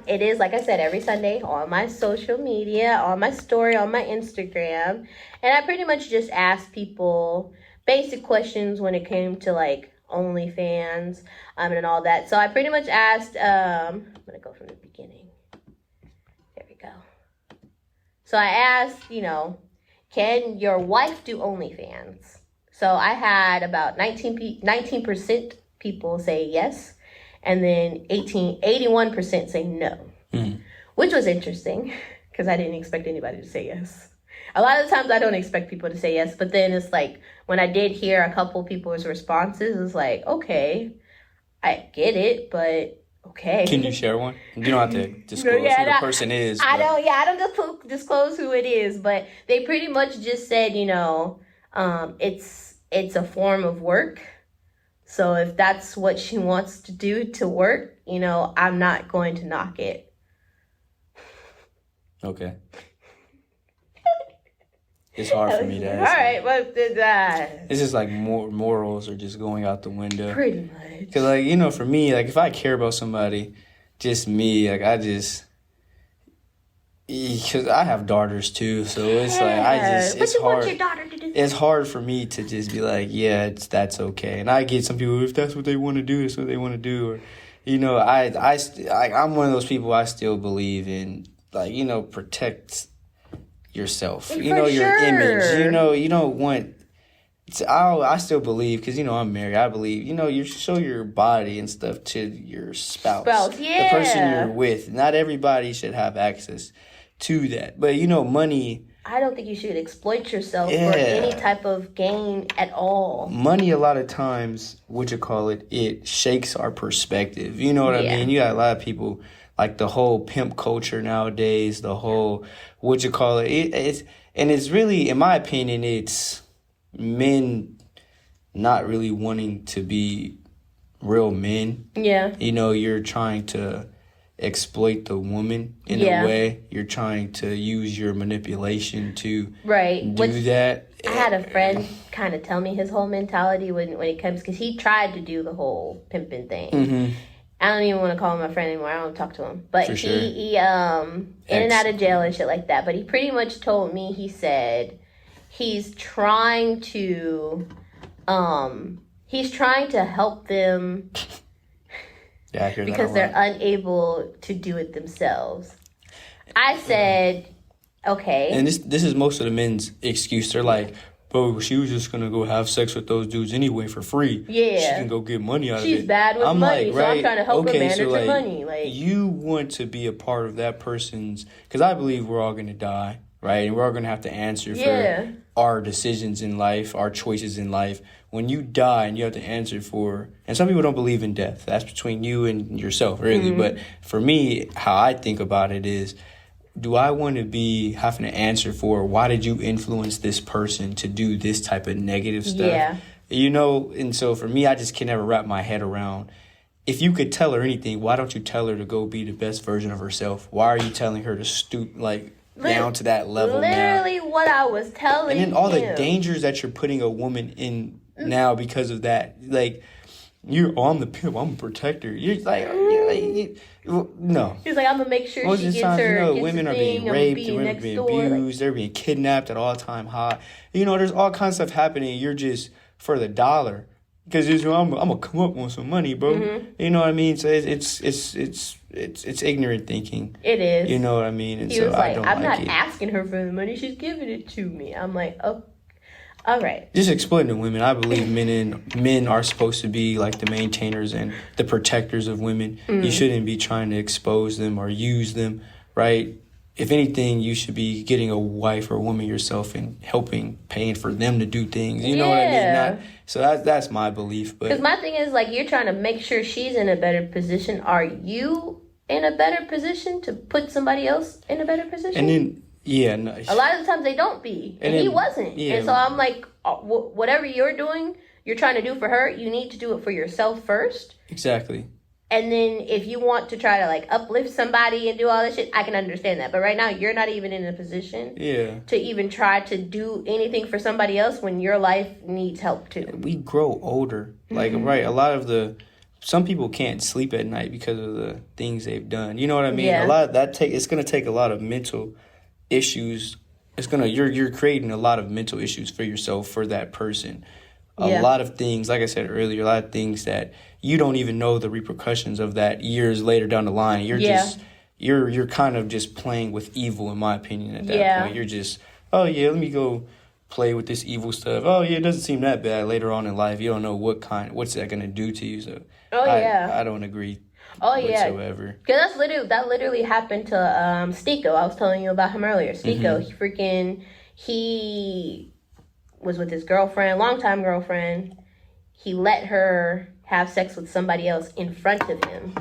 It is, like I said, every Sunday on my social media, on my story, on my Instagram. And I pretty much just asked people basic questions when it came to, like, Onlyfans, and all that. So I pretty much asked, I'm going to go from the beginning. There we go. So I asked, can your wife do Onlyfans? So I had about 19% people say yes, and then 81% say no, which was interesting because I didn't expect anybody to say yes. A lot of the times I don't expect people to say yes, but then it's like when I did hear a couple people's responses, it's like, okay, I get it, but okay. Can you share one? You don't have to disclose who the person is. I don't disclose who it is, but they pretty much just said, it's a form of work. So if that's what she wants to do to work, I'm not going to knock it. Okay. It's hard for me to answer. All right, but it's just like morals are just going out the window. Pretty much. Because, for me, like, if I care about somebody, just me, like, because I have daughters too, so it's like, it's hard. Want your daughter to do? It's hard for me to just be like, that's okay. And I get some people, if that's what they want to do, that's what they want to do. Or, I'm one of those people, I still believe in, like, protect yourself, your image, you don't want I still believe, because I'm married, I believe you show your body and stuff to your spouse, the person you're with. Not everybody should have access to that, but money, I don't think you should exploit yourself for any type of gain at all. Money, a lot of times, it shakes our perspective, you know what I mean? You got a lot of people, like the whole pimp culture nowadays, the whole, it's really, in my opinion, it's men not really wanting to be real men. Yeah. You're trying to, exploit the woman in a way. You're trying to use your manipulation to do that. I had a friend kind of tell me his whole mentality when it comes, because he tried to do the whole pimping thing. Mm-hmm. I don't even want to call him my friend anymore. I don't talk to him. But he in and out of jail and shit like that. But he pretty much told me, he said he's trying to help them because they're unable to do it themselves. I said, okay. And this is most of the men's excuse. They're like, bro, she was just going to go have sex with those dudes anyway for free. Yeah. She can go get money out of it. She's bad with money, so I'm trying to help her manage her money. You want to be a part of that person's... Because I believe we're all going to die, right? And we're all going to have to answer for our decisions in life, our choices in life. When you die and you have to answer for... And some people don't believe in death. That's between you and yourself, really. Mm-hmm. But for me, how I think about it is... Do I want to be having to answer for why did you influence this person to do this type of negative stuff? Yeah. You know, and so for me, I just can never wrap my head around. If you could tell her anything, why don't you tell her to go be the best version of herself? Why are you telling her to stoop down to that level literally now? What I was telling him. And then all the dangers that you're putting a woman in now because of that. Like, I'm the pimp, I'm a protector. You're like, no. He's like, I'm going to make sure she gets her women are being raped, women are being abused, they're being kidnapped at all-time high. You know, there's all kinds of stuff happening. You're just for the dollar. Because I'm going to come up with some money, bro. Mm-hmm. You know what I mean? So it's ignorant thinking. It is. You know what I mean? And he was like, I'm not asking her for the money. She's giving it to me. I'm like, oh. All right. Just explain to women. I believe men are supposed to be like the maintainers and the protectors of women. Mm. You shouldn't be trying to expose them or use them, right? If anything, you should be getting a wife or a woman yourself and paying for them to do things. You know what I mean? So that's my belief. Because my thing is, like, you're trying to make sure she's in a better position. Are you in a better position to put somebody else in a better position? And then... Yeah, no. A lot of the times they don't be, and he wasn't. Yeah. And so I'm like, whatever you're doing, you're trying to do for her, you need to do it for yourself first. Exactly. And then if you want to try to like uplift somebody and do all that shit, I can understand that. But right now, you're not even in a position to even try to do anything for somebody else when your life needs help too. We grow older. Like, right, a lot of some people can't sleep at night because of the things they've done. You know what I mean? Yeah. A lot of that it's going to take a lot of mental issues. You're creating a lot of mental issues for yourself, for that person. A lot of things, like I said earlier, a lot of things that you don't even know the repercussions of that years later down the line. You're kind of just playing with evil, in my opinion, at that point. You're just, let me go play with this evil stuff. It doesn't seem that bad later on in life. You don't know what's that going to do to you. So I don't agree. Whatsoever. Because that literally happened to Stiko. I was telling you about him earlier. Stiko, he was with his girlfriend, longtime girlfriend. He let her have sex with somebody else in front of him.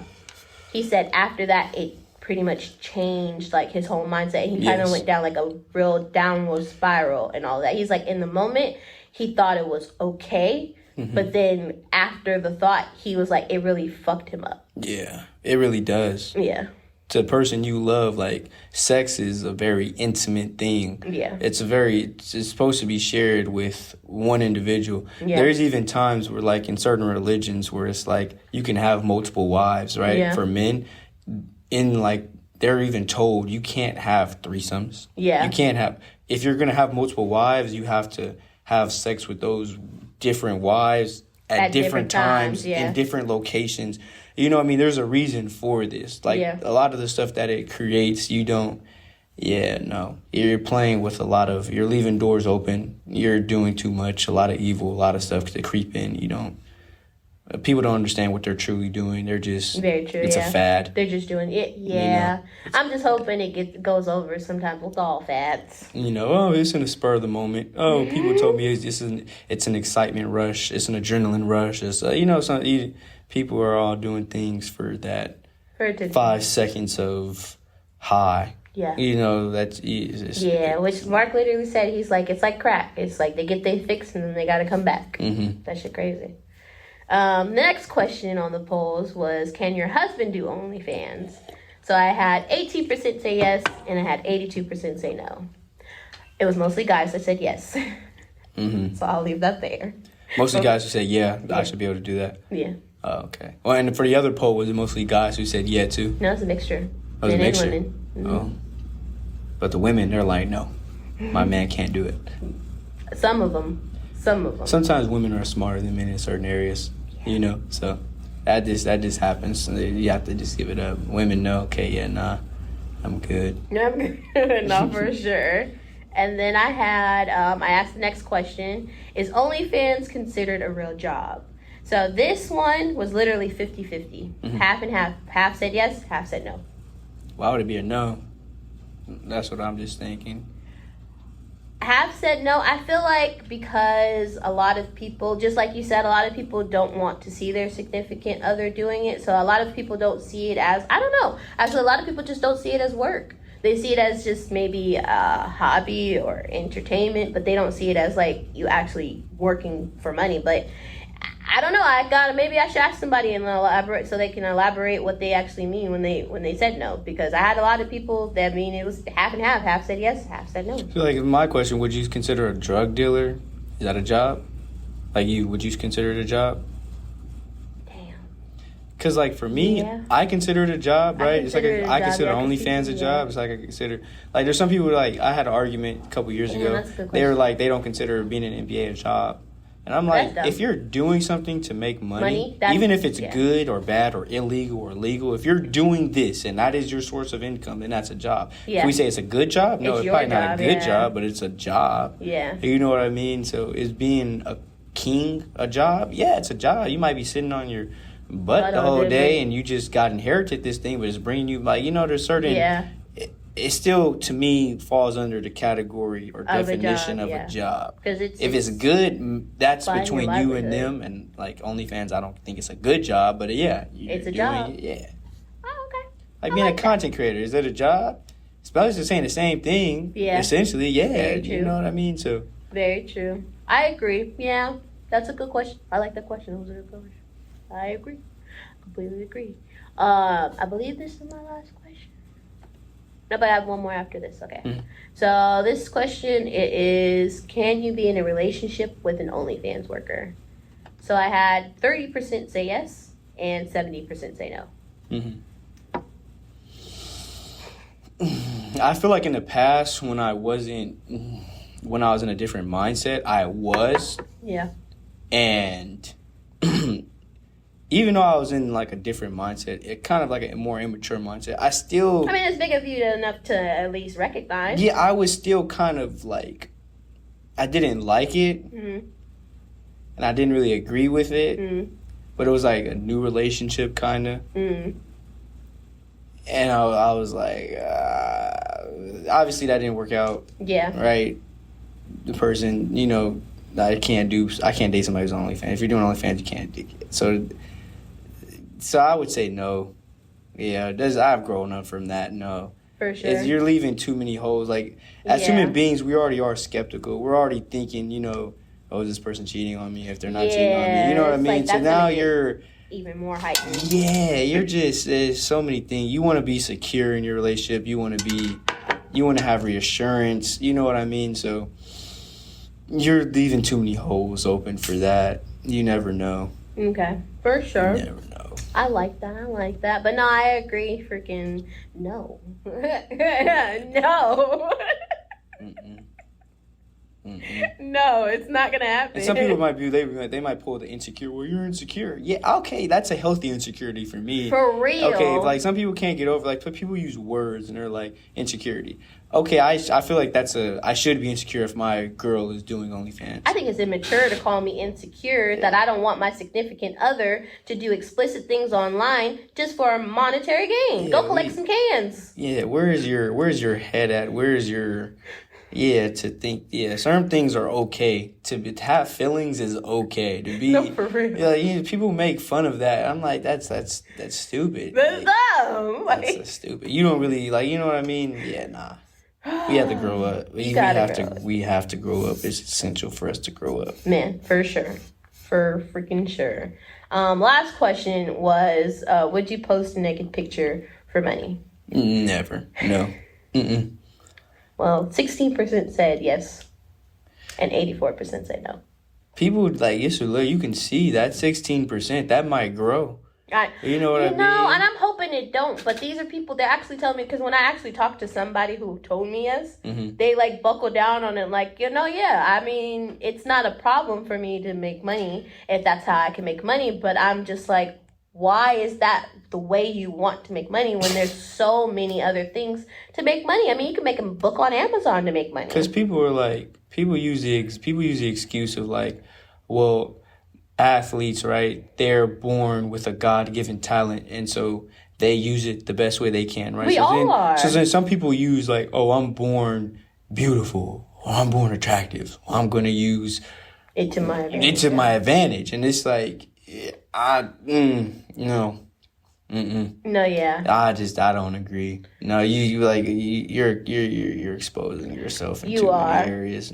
He said after that, it pretty much changed like his whole mindset. He kind of went down like a real downward spiral and all that. He's like, in the moment, he thought it was okay. Mm-hmm. But then after the thought, he was like, it really fucked him up. Yeah, it really does. Yeah. To the person you love, like, sex is a very intimate thing. Yeah. It's supposed to be shared with one individual. Yeah. There's even times where, like, in certain religions where it's like you can have multiple wives, right? Yeah. For men, they're even told you can't have threesomes. Yeah. You can't have, if you're going to have multiple wives, you have to have sex with those different wives at different times in different locations. You know what I mean? There's a reason for this. Like, a lot of the stuff that it creates, you're playing with you're leaving doors open. You're doing too much, a lot of evil, a lot of stuff to creep in. People don't understand what they're truly doing. They're just, very true, it's a fad. They're just doing it. Yeah. I'm just hoping it goes over sometimes with all fads. It's in the spur of the moment. People told me it's an excitement rush. It's an adrenaline rush. It's, people are all doing things for that 5 seconds of high. Yeah. That's... which Mark literally said, he's like, it's like crack. It's like they get their fix and then they got to come back. Mm-hmm. That shit crazy. The next question on the polls was, can your husband do OnlyFans? So I had 18% say yes, and I had 82% say no. It was mostly guys that said yes. Mm-hmm. So I'll leave that there. Mostly guys who said, yeah, I should be able to do that. Yeah. Oh, okay. Well, and for the other poll, was it mostly guys who said yeah, too? No, it's a mixture. Oh, it's a mixture? Mm-hmm. Oh. But the women, they're like, no, my man can't do it. Some of them. Sometimes women are smarter than men in certain areas, so that just happens. You have to just give it up. Women know, okay, yeah, nah, I'm good. No, I'm good. No, for sure. And then I asked the next question, is OnlyFans considered a real job? So this one was literally 50-50. Mm-hmm. Half and half. Half said yes, half said no. Why would it be a no? That's what I'm just thinking. Half said no. I feel like because a lot of people, just like you said, a lot of people don't want to see their significant other doing it. So a lot of people don't see it as, I don't know. Actually, a lot of people just don't see it as work. They see it as just maybe a hobby or entertainment, but they don't see it as like you actually working for money. But I don't know. Maybe I should ask somebody and elaborate so they can elaborate what they actually mean when they said no. Because I had a lot of people that mean it was half and half. Half said yes, half said no. I feel like my question, would you consider a drug dealer? Is that a job? Like would you consider it a job? Because, like, for me, yeah. I consider it a job, right? It's like I consider OnlyFans a job. It's like I consider... Like, there's some people, like, I had an argument a couple years ago. They were like, they don't consider being an NBA a job. And I'm like, if you're doing something to make money even if it's good or bad or illegal or legal, if you're doing this and that is your source of income, then that's a job. Yeah. If we say it's a good job, no, it's probably not a good job, but it's a job. Yeah. You know what I mean? So is being a king a job? Yeah, it's a job. You might be sitting on your... But the whole day, and you just got inherited this thing, but it's bringing you, like, there's certain... Yeah. It still, to me, falls under the category or definition of a job. If it's good, that's between you and them, and, like, OnlyFans, I don't think it's a good job, but, yeah. It's a job. Yeah. Oh, okay. Like being a content creator, is that a job? Especially just saying the same thing. Yeah. Essentially, yeah. Very true. You know what I mean? So. Very true. I agree. Yeah. That's a good question. I like that question. It was a good question. I agree. Completely agree. I believe this is my last question. No, but I have one more after this. Okay. Mm-hmm. So this question is, can you be in a relationship with an OnlyFans worker? So I had 30% say yes and 70% say no. Mm-hmm. I feel like in the past when I was in a different mindset, I was. Yeah. And... even though I was in, like, a different mindset, it kind of like a more immature mindset, it's big of you enough to at least recognize. Yeah, I was still kind of, like, I didn't like it. Mm-hmm. And I didn't really agree with it. Mm-hmm. But it was, like, a new relationship, kind of. Mm-hmm. And I was like, obviously that didn't work out. Yeah. Right? The person, I can't date somebody who's on OnlyFans. If you're doing OnlyFans, you can't do it. So I would say no. Yeah, I've grown up from that. No, for sure. You're leaving too many holes. Like, as human beings, we already are skeptical. We're already thinking, is this person cheating on me? If they're not cheating on me, you know what I mean. Like, so now you're even more heightened. Yeah, there's so many things. You want to be secure in your relationship. You want to have reassurance. You know what I mean. So you're leaving too many holes open for that. You never know. Okay, for sure. You never know. I like that. But no, I agree. Freaking no. No. Mm-mm. No, it's not gonna happen. And some people they might pull the insecure. Well, you're insecure. Yeah, okay, that's a healthy insecurity for me. For real. Okay, like some people can't get over. Like people use words and they're like insecurity. Okay, I feel like I should be insecure if my girl is doing OnlyFans. I think it's immature to call me insecure that I don't want my significant other to do explicit things online just for a monetary gain. Go collect some cans. Yeah, where's your head at? Where's your to think, certain things are okay. To have feelings is okay. To be, no, for real. Yeah, people make fun of that. I'm like, that's stupid. That's dumb. That's stupid. You don't really, you know what I mean? Yeah, nah. We have to grow up. We have to grow up. It's essential for us to grow up. Man, for sure. For freaking sure. Last question was, would you post a naked picture for money? Never. No. Mm-mm. Well, 16% said yes, and 84% said no. People like you can see that 16% that might grow. You know what I mean? No, and I'm hoping it don't. But these are people that actually tell me, because when I actually talked to somebody who told me yes, they like buckle down on it. Like, yeah, I mean, it's not a problem for me to make money if that's how I can make money. But I'm just like, why is that the way you want to make money when there's so many other things to make money? I mean, you can make a book on Amazon to make money. Because people use the excuse of like, well, athletes, right? They're born with a God-given talent, and so they use it the best way they can, right? We all are. So then some people use like, oh, I'm born beautiful, or I'm born attractive. Or I'm going to use it to my advantage. My advantage, and it's like, no. Mm-mm. No, yeah. I don't agree. No, you're exposing yourself in too many areas.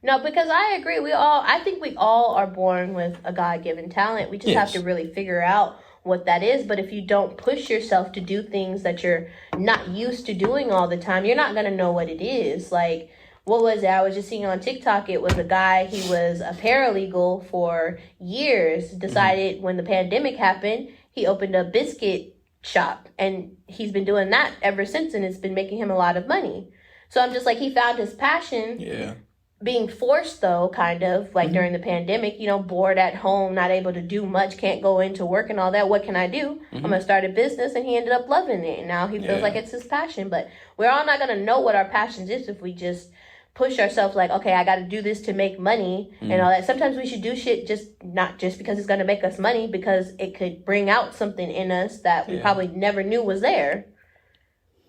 No, because I agree. I think we all are born with a God-given talent. We just have to really figure out what that is. But if you don't push yourself to do things that you're not used to doing all the time, you're not going to know what it is. Like, what was it? I was just seeing on TikTok, it was a guy, he was a paralegal for years, decided when the pandemic happened, he opened a biscuit shop, and he's been doing that ever since, and it's been making him a lot of money. So I'm just like, he found his passion. Yeah. Being forced, though, kind of, like during the pandemic, bored at home, not able to do much, can't go into work and all that. What can I do? I'm going to start a business, and he ended up loving it. And now he feels like it's his passion. But we're all not going to know what our passions is if we just push ourselves like, okay, I got to do this to make money and all that. Sometimes we should do shit not just because it's going to make us money, because it could bring out something in us that we probably never knew was there.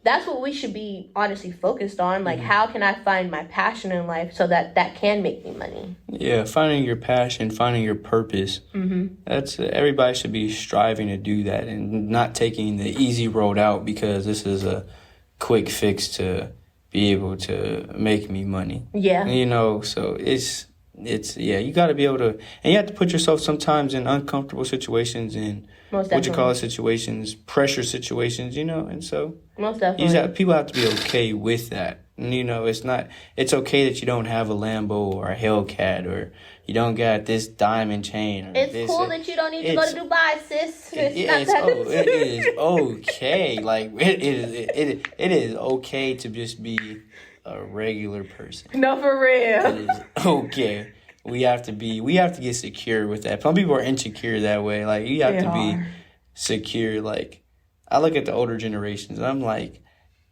That's what we should be honestly focused on. Like, how can I find my passion in life so that can make me money? Yeah, finding your passion, finding your purpose. That's everybody should be striving to do that and not taking the easy road out because this is a quick fix to be able to make me money. Yeah. So it's you got to be able to, and you have to put yourself sometimes in uncomfortable situations and situations, pressure situations, and so most definitely people have to be okay with that. And, it's okay that you don't have a Lambo or a Hellcat or you don't got this diamond chain. It's cool that you don't need to go to Dubai, sis. It is okay. Like it is okay to just be a regular person. No, for real. It is okay. We have to get secure with that. Some people are insecure that way. Like, you have to be secure. Like, I look at the older generations and I'm like,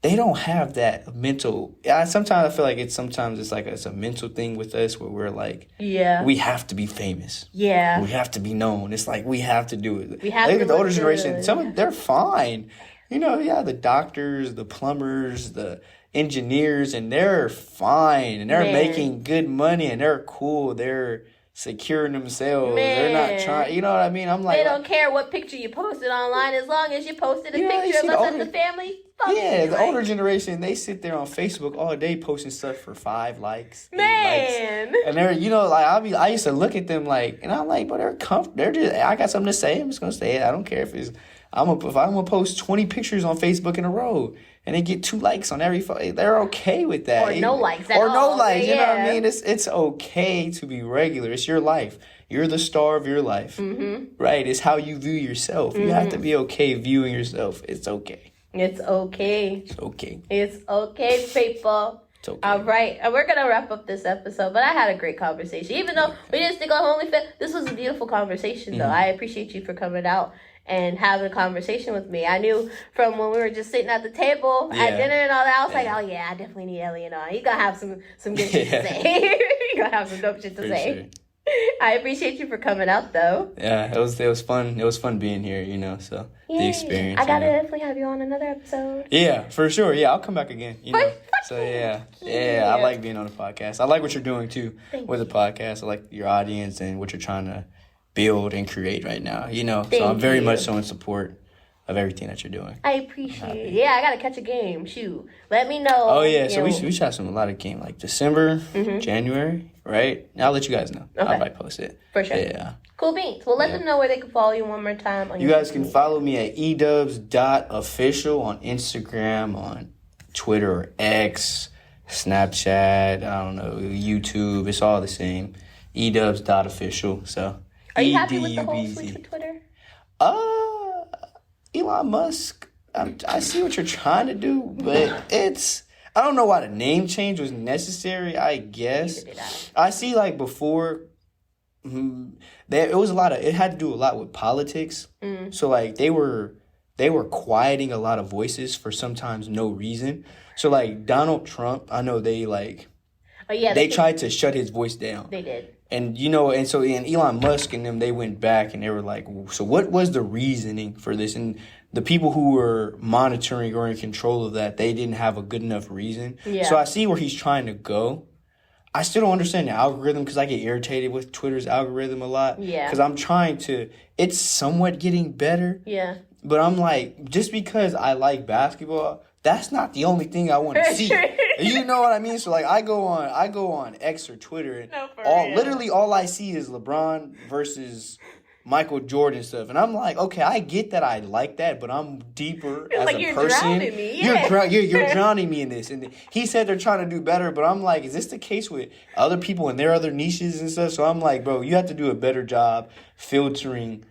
they don't have that mental. Sometimes I feel like it's a mental thing with us where we're like, we have to be famous. Yeah. We have to be known. It's like we have to do it. We have to look at the older generation. Good. Some of they're fine. The doctors, the plumbers, the engineers, and they're fine, and they're making good money, and they're cool. They're securing themselves. They're not trying. You know what I mean? I'm like, they don't care what picture you posted online as long as you posted a picture of us and the family. The older generation, they sit there on Facebook all day posting stuff for 5 likes, 8 likes. And they're, I used to look at them like, and I'm like, but they're comfortable. They're just, I got something to say. I'm just gonna say it. I don't care if I'm gonna post 20 pictures on Facebook in a row and they get 2 likes on every photo. They're okay with that. Or no likes at all. Or no likes. You know what I mean? It's okay to be regular. It's your life. You're the star of your life. Right? It's how you view yourself. You have to be okay viewing yourself. It's okay. It's okay. It's okay. It's okay, people. It's okay. All right. We're going to wrap up this episode, but I had a great conversation. Even though we didn't stick on Onlyfans, this was a beautiful conversation, though. I appreciate you for coming out and having a conversation with me. I knew from when we were just sitting at the table at dinner and all that, I was like, oh, yeah, I definitely need Elliot on. He's going to have some good shit to say. He's going to have some dope shit to say. Sure. I appreciate you for coming out, though. Yeah, it was fun. It was fun being here, the experience. I gotta definitely have you on another episode. Yeah, for sure. Yeah, I'll come back again. So yeah, I like being on the podcast. I like what you're doing too with the podcast. I like your audience and what you're trying to build and create right now. So I'm very much so in support of everything that you're doing. I appreciate it. Yeah, I gotta catch a game. Shoot, let me know. Oh yeah, so we should have a lot of game like December, January, right? I'll let you guys know. Okay. I'll probably post it for sure. Yeah. Cool beans. Well, let them know where they can follow you one more time. You guys can follow me at edubs.official on Instagram, on Twitter or X, Snapchat, I don't know, YouTube. It's all the same. edubs.official. So are you happy with the whole switch with Twitter? Elon Musk, I see what you're trying to do, but I don't know why the name change was necessary, I guess. I see, like, before, it had to do a lot with politics. So, like, they were quieting a lot of voices for sometimes no reason. So, like, Donald Trump, I know they, like, they tried to shut his voice down. They did. And, and Elon Musk and them, they went back and they were like, so what was the reasoning for this? And the people who were monitoring or in control of that, they didn't have a good enough reason. Yeah. So I see where he's trying to go. I still don't understand the algorithm because I get irritated with Twitter's algorithm a lot. Yeah. Because I'm trying to, it's somewhat getting better. Yeah. But I'm like, just because I like basketball, that's not the only thing I want to see. You know what I mean? So like I go on X or Twitter and literally all I see is LeBron versus Michael Jordan stuff. And I'm like, okay, I get that I like that, but I'm deeper as a person. You're drowning me. Yeah. You're drowning me in this. And he said they're trying to do better, but I'm like, is this the case with other people and their other niches and stuff? So I'm like, bro, you have to do a better job filtering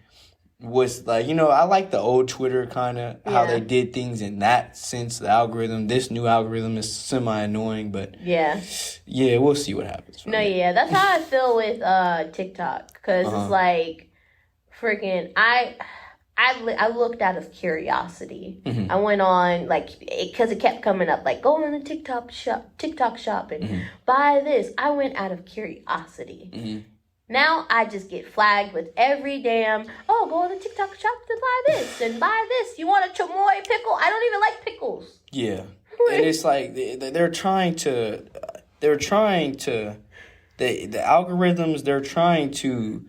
was like, I like the old Twitter kind of how they did things in that sense. The algorithm, this new algorithm is semi-annoying, but yeah, we'll see what happens. That's how I feel with TikTok because it's like freaking I looked out of curiosity. I went on because it kept coming up like go on the TikTok shop and buy this. I went out of curiosity. Now I just get flagged with every damn, go to the TikTok shop to buy this and buy this. You want a chamoy pickle? I don't even like pickles. Yeah. And it's like they're trying to, the algorithms, they're trying to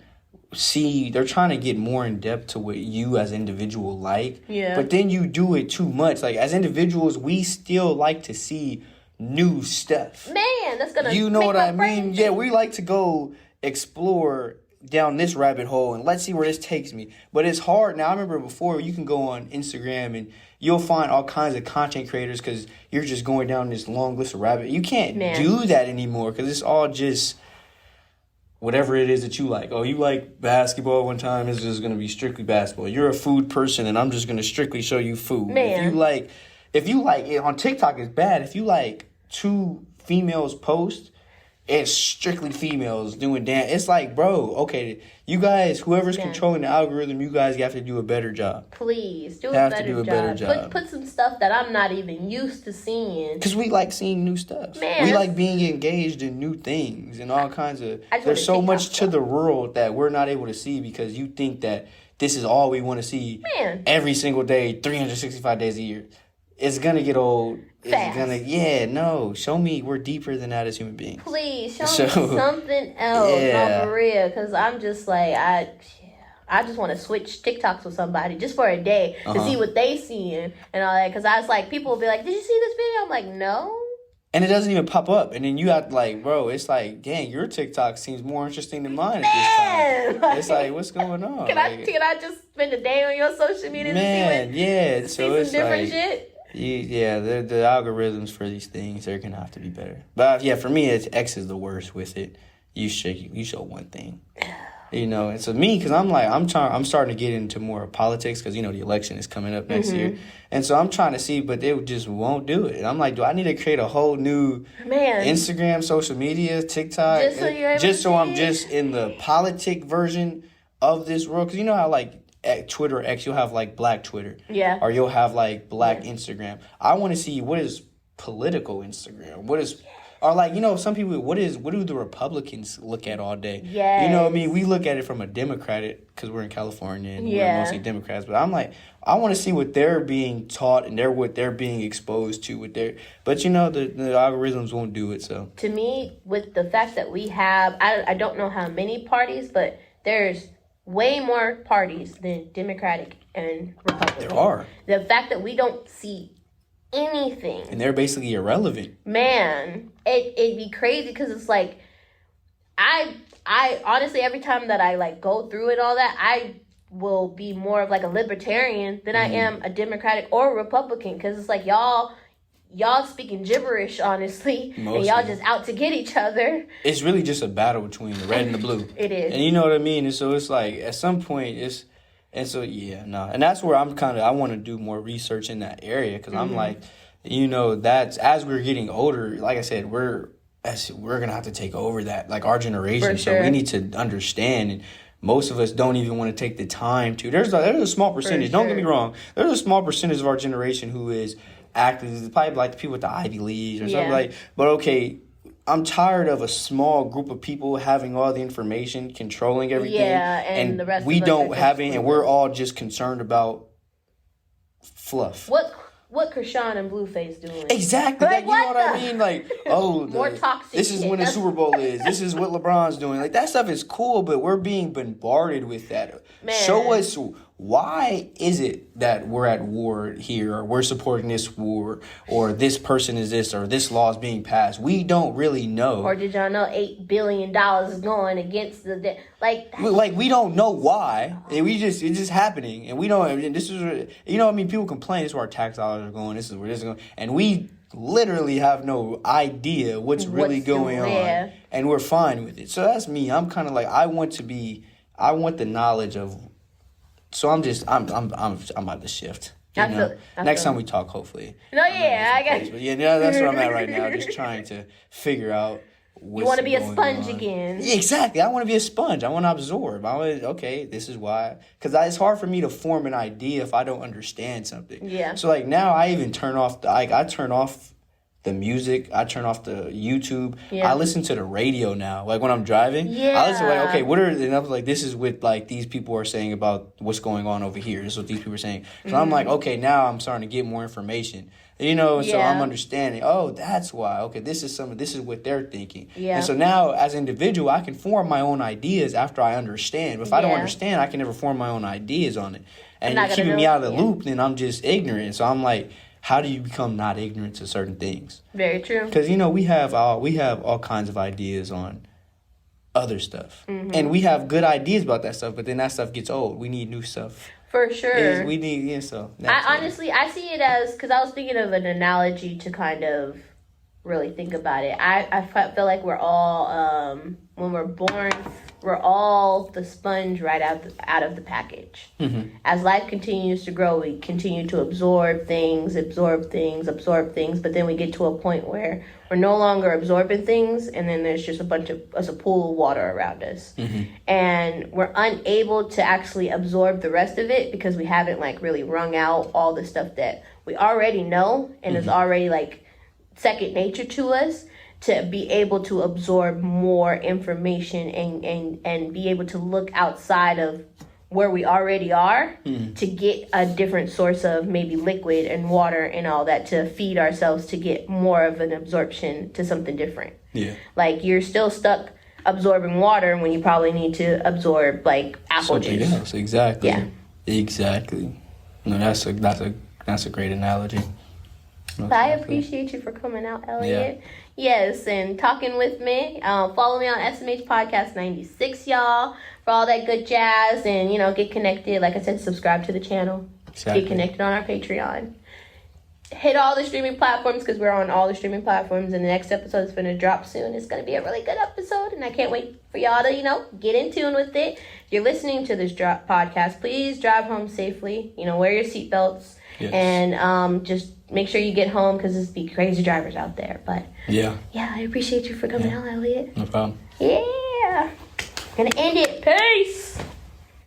get more in depth to what you as an individual like. Yeah. But then you do it too much. Like as individuals, we still like to see new stuff. Man, that's going to You know what I mean? Yeah, we like to go explore down this rabbit hole and let's see where this takes me. But it's hard now. I remember before you can go on Instagram and you'll find all kinds of content creators because you're just going down this long list of rabbit. You can't do that anymore because it's all just whatever it is that you like. Oh, you like basketball one time, it's just going to be strictly basketball. You're a food person and I'm just going to strictly show you food. Man. If you like it on TikTok, it's bad. If you like two females post, it's strictly females doing dance. It's like, bro, okay, you guys, whoever's controlling the algorithm, you guys have to do a better job. Please, do a better job. Put some stuff that I'm not even used to seeing. Because we like seeing new stuff. Man, we like being engaged in new things and all kinds of... There's so much to the world that we're not able to see because you think that this is all we want to see every single day, 365 days a year. It's going to get old. Fast. Show me we're deeper than that as human beings. Please, show me something else. No, for real, because I'm just like, I just want to switch TikToks with somebody just for a day to see what they seeing and all that. Because I was like, people will be like, did you see this video? I'm like, no. And it doesn't even pop up. And then you have like, bro, it's like, dang, your TikTok seems more interesting than mine at this time. It's like, what's going on? Can I just spend a day on your social media to see some different shit? Yeah, the algorithms for these things, they're going to have to be better. But yeah, for me, X is the worst with it. You show one thing. And so me, because I'm starting to get into more politics because, the election is coming up next year. And so I'm trying to see, but they just won't do it. And I'm like, do I need to create a whole new Instagram, social media, TikTok? Just so I'm just in the politic version of this world? Because you know how, like, at Twitter or X, you'll have, like, black Twitter. Yeah. Or you'll have, like, black Instagram. I want to see what is political Instagram. What is... Or, like, some people, what do the Republicans look at all day? Yeah. You know what I mean? We look at it from a Democratic, because we're in California and we're mostly Democrats. But I'm like, I want to see what they're being taught and what they're being exposed to with their... But, the algorithms won't do it, so... To me, with the fact that we have... I don't know how many parties, but there's way more parties than Democratic and Republican. There are. The fact that we don't see anything. And they're basically irrelevant. Man, it'd be crazy because it's like, I honestly, every time that I like go through it, all that, I will be more of like a libertarian than I am a Democratic or a Republican, because it's like y'all speaking gibberish, honestly, mostly. And y'all just out to get each other. It's really just a battle between the red and the blue. It is. And you know what I mean? And so it's like, at some point, and that's where I want to do more research in that area, because I'm like, that's, as we're getting older, like I said, we're going to have to take over that, like our generation. Sure. So we need to understand, and most of us don't even want to take the time to. There's a small percentage, don't get me wrong, there's a small percentage of our generation who is active, probably like the people with the Ivy Leagues or something like, but okay, I'm tired of a small group of people having all the information, controlling everything. Yeah, and the rest we of us don't have it, and we're all just concerned about fluff. What Krishan and Blueface doing? Exactly. Like, you know what I mean? Like, more toxic. This is when the Super Bowl is. This is what LeBron's doing. Like, that stuff is cool, but we're being bombarded with that. Man. Show us, why is it that we're at war here, or we're supporting this war, or this person is this, or this law is being passed? We don't really know. Or did y'all know $8 billion is going against the like we don't know why, and it's just happening, and we don't. And this is, people complain, this is where our tax dollars are going. This is where this is going, and we literally have no idea what's really going on, and we're fine with it. So that's me. I'm kind of like, I want the knowledge of. So I'm about to shift. Next time we talk, hopefully. No, I got. But that's where I'm at right now. Just trying to figure out. You want to be a sponge again. Yeah, exactly. I want to be a sponge. I want to absorb. This is why. Because it's hard for me to form an idea if I don't understand something. Yeah. So, like, now I even turn off I turn off the music. I turn off the YouTube. Yeah. I listen to the radio now. Like, when I'm driving. Yeah. I listen and I was like, this is what, like, these people are saying about what's going on over here. This is what these people are saying. So I'm like, okay, now I'm starting to get more information. So I'm understanding, that's why. Okay, this is what they're thinking. Yeah. And so now, as an individual, I can form my own ideas after I understand. But if I don't understand, I can never form my own ideas on it. And you're keeping me out of the loop, then I'm just ignorant. So I'm like, how do you become not ignorant to certain things? Very true. Because, we have all kinds of ideas on other stuff. Mm-hmm. And we have good ideas about that stuff, but then that stuff gets old. We need new stuff. For sure. We need, so. I see it as, because I was thinking of an analogy to kind of really think about it. I feel like we're all, when we're born, we're all the sponge right out of the package. Mm-hmm. As life continues to grow, we continue to absorb things, but then we get to a point where we're no longer absorbing things, and then there's just a pool of water around us. Mm-hmm. And we're unable to actually absorb the rest of it because we haven't, like, really wrung out all the stuff that we already know and is already, like, second nature to us, to be able to absorb more information and be able to look outside of where we already are to get a different source of maybe liquid and water and all that to feed ourselves to get more of an absorption to something different. Yeah. Like, you're still stuck absorbing water when you probably need to absorb, like, apple juice. Something else, exactly. Yeah. Exactly. No, that's a great analogy. But I appreciate you for coming out, Elliot. Yeah. Yes, and talking with me. Follow me on SMH Podcast 96, y'all, for all that good jazz. And, get connected. Like I said, subscribe to the channel. Exactly. Get connected on our Patreon. Hit all the streaming platforms, because we're on all the streaming platforms. And the next episode is going to drop soon. It's going to be a really good episode. And I can't wait for y'all to, get in tune with it. If you're listening to this podcast, please drive home safely. Wear your seatbelts. Yes. And just make sure you get home, because there's be crazy drivers out there. But yeah, I appreciate you for coming out, Elliot. No problem. Yeah. Gonna end it. Peace.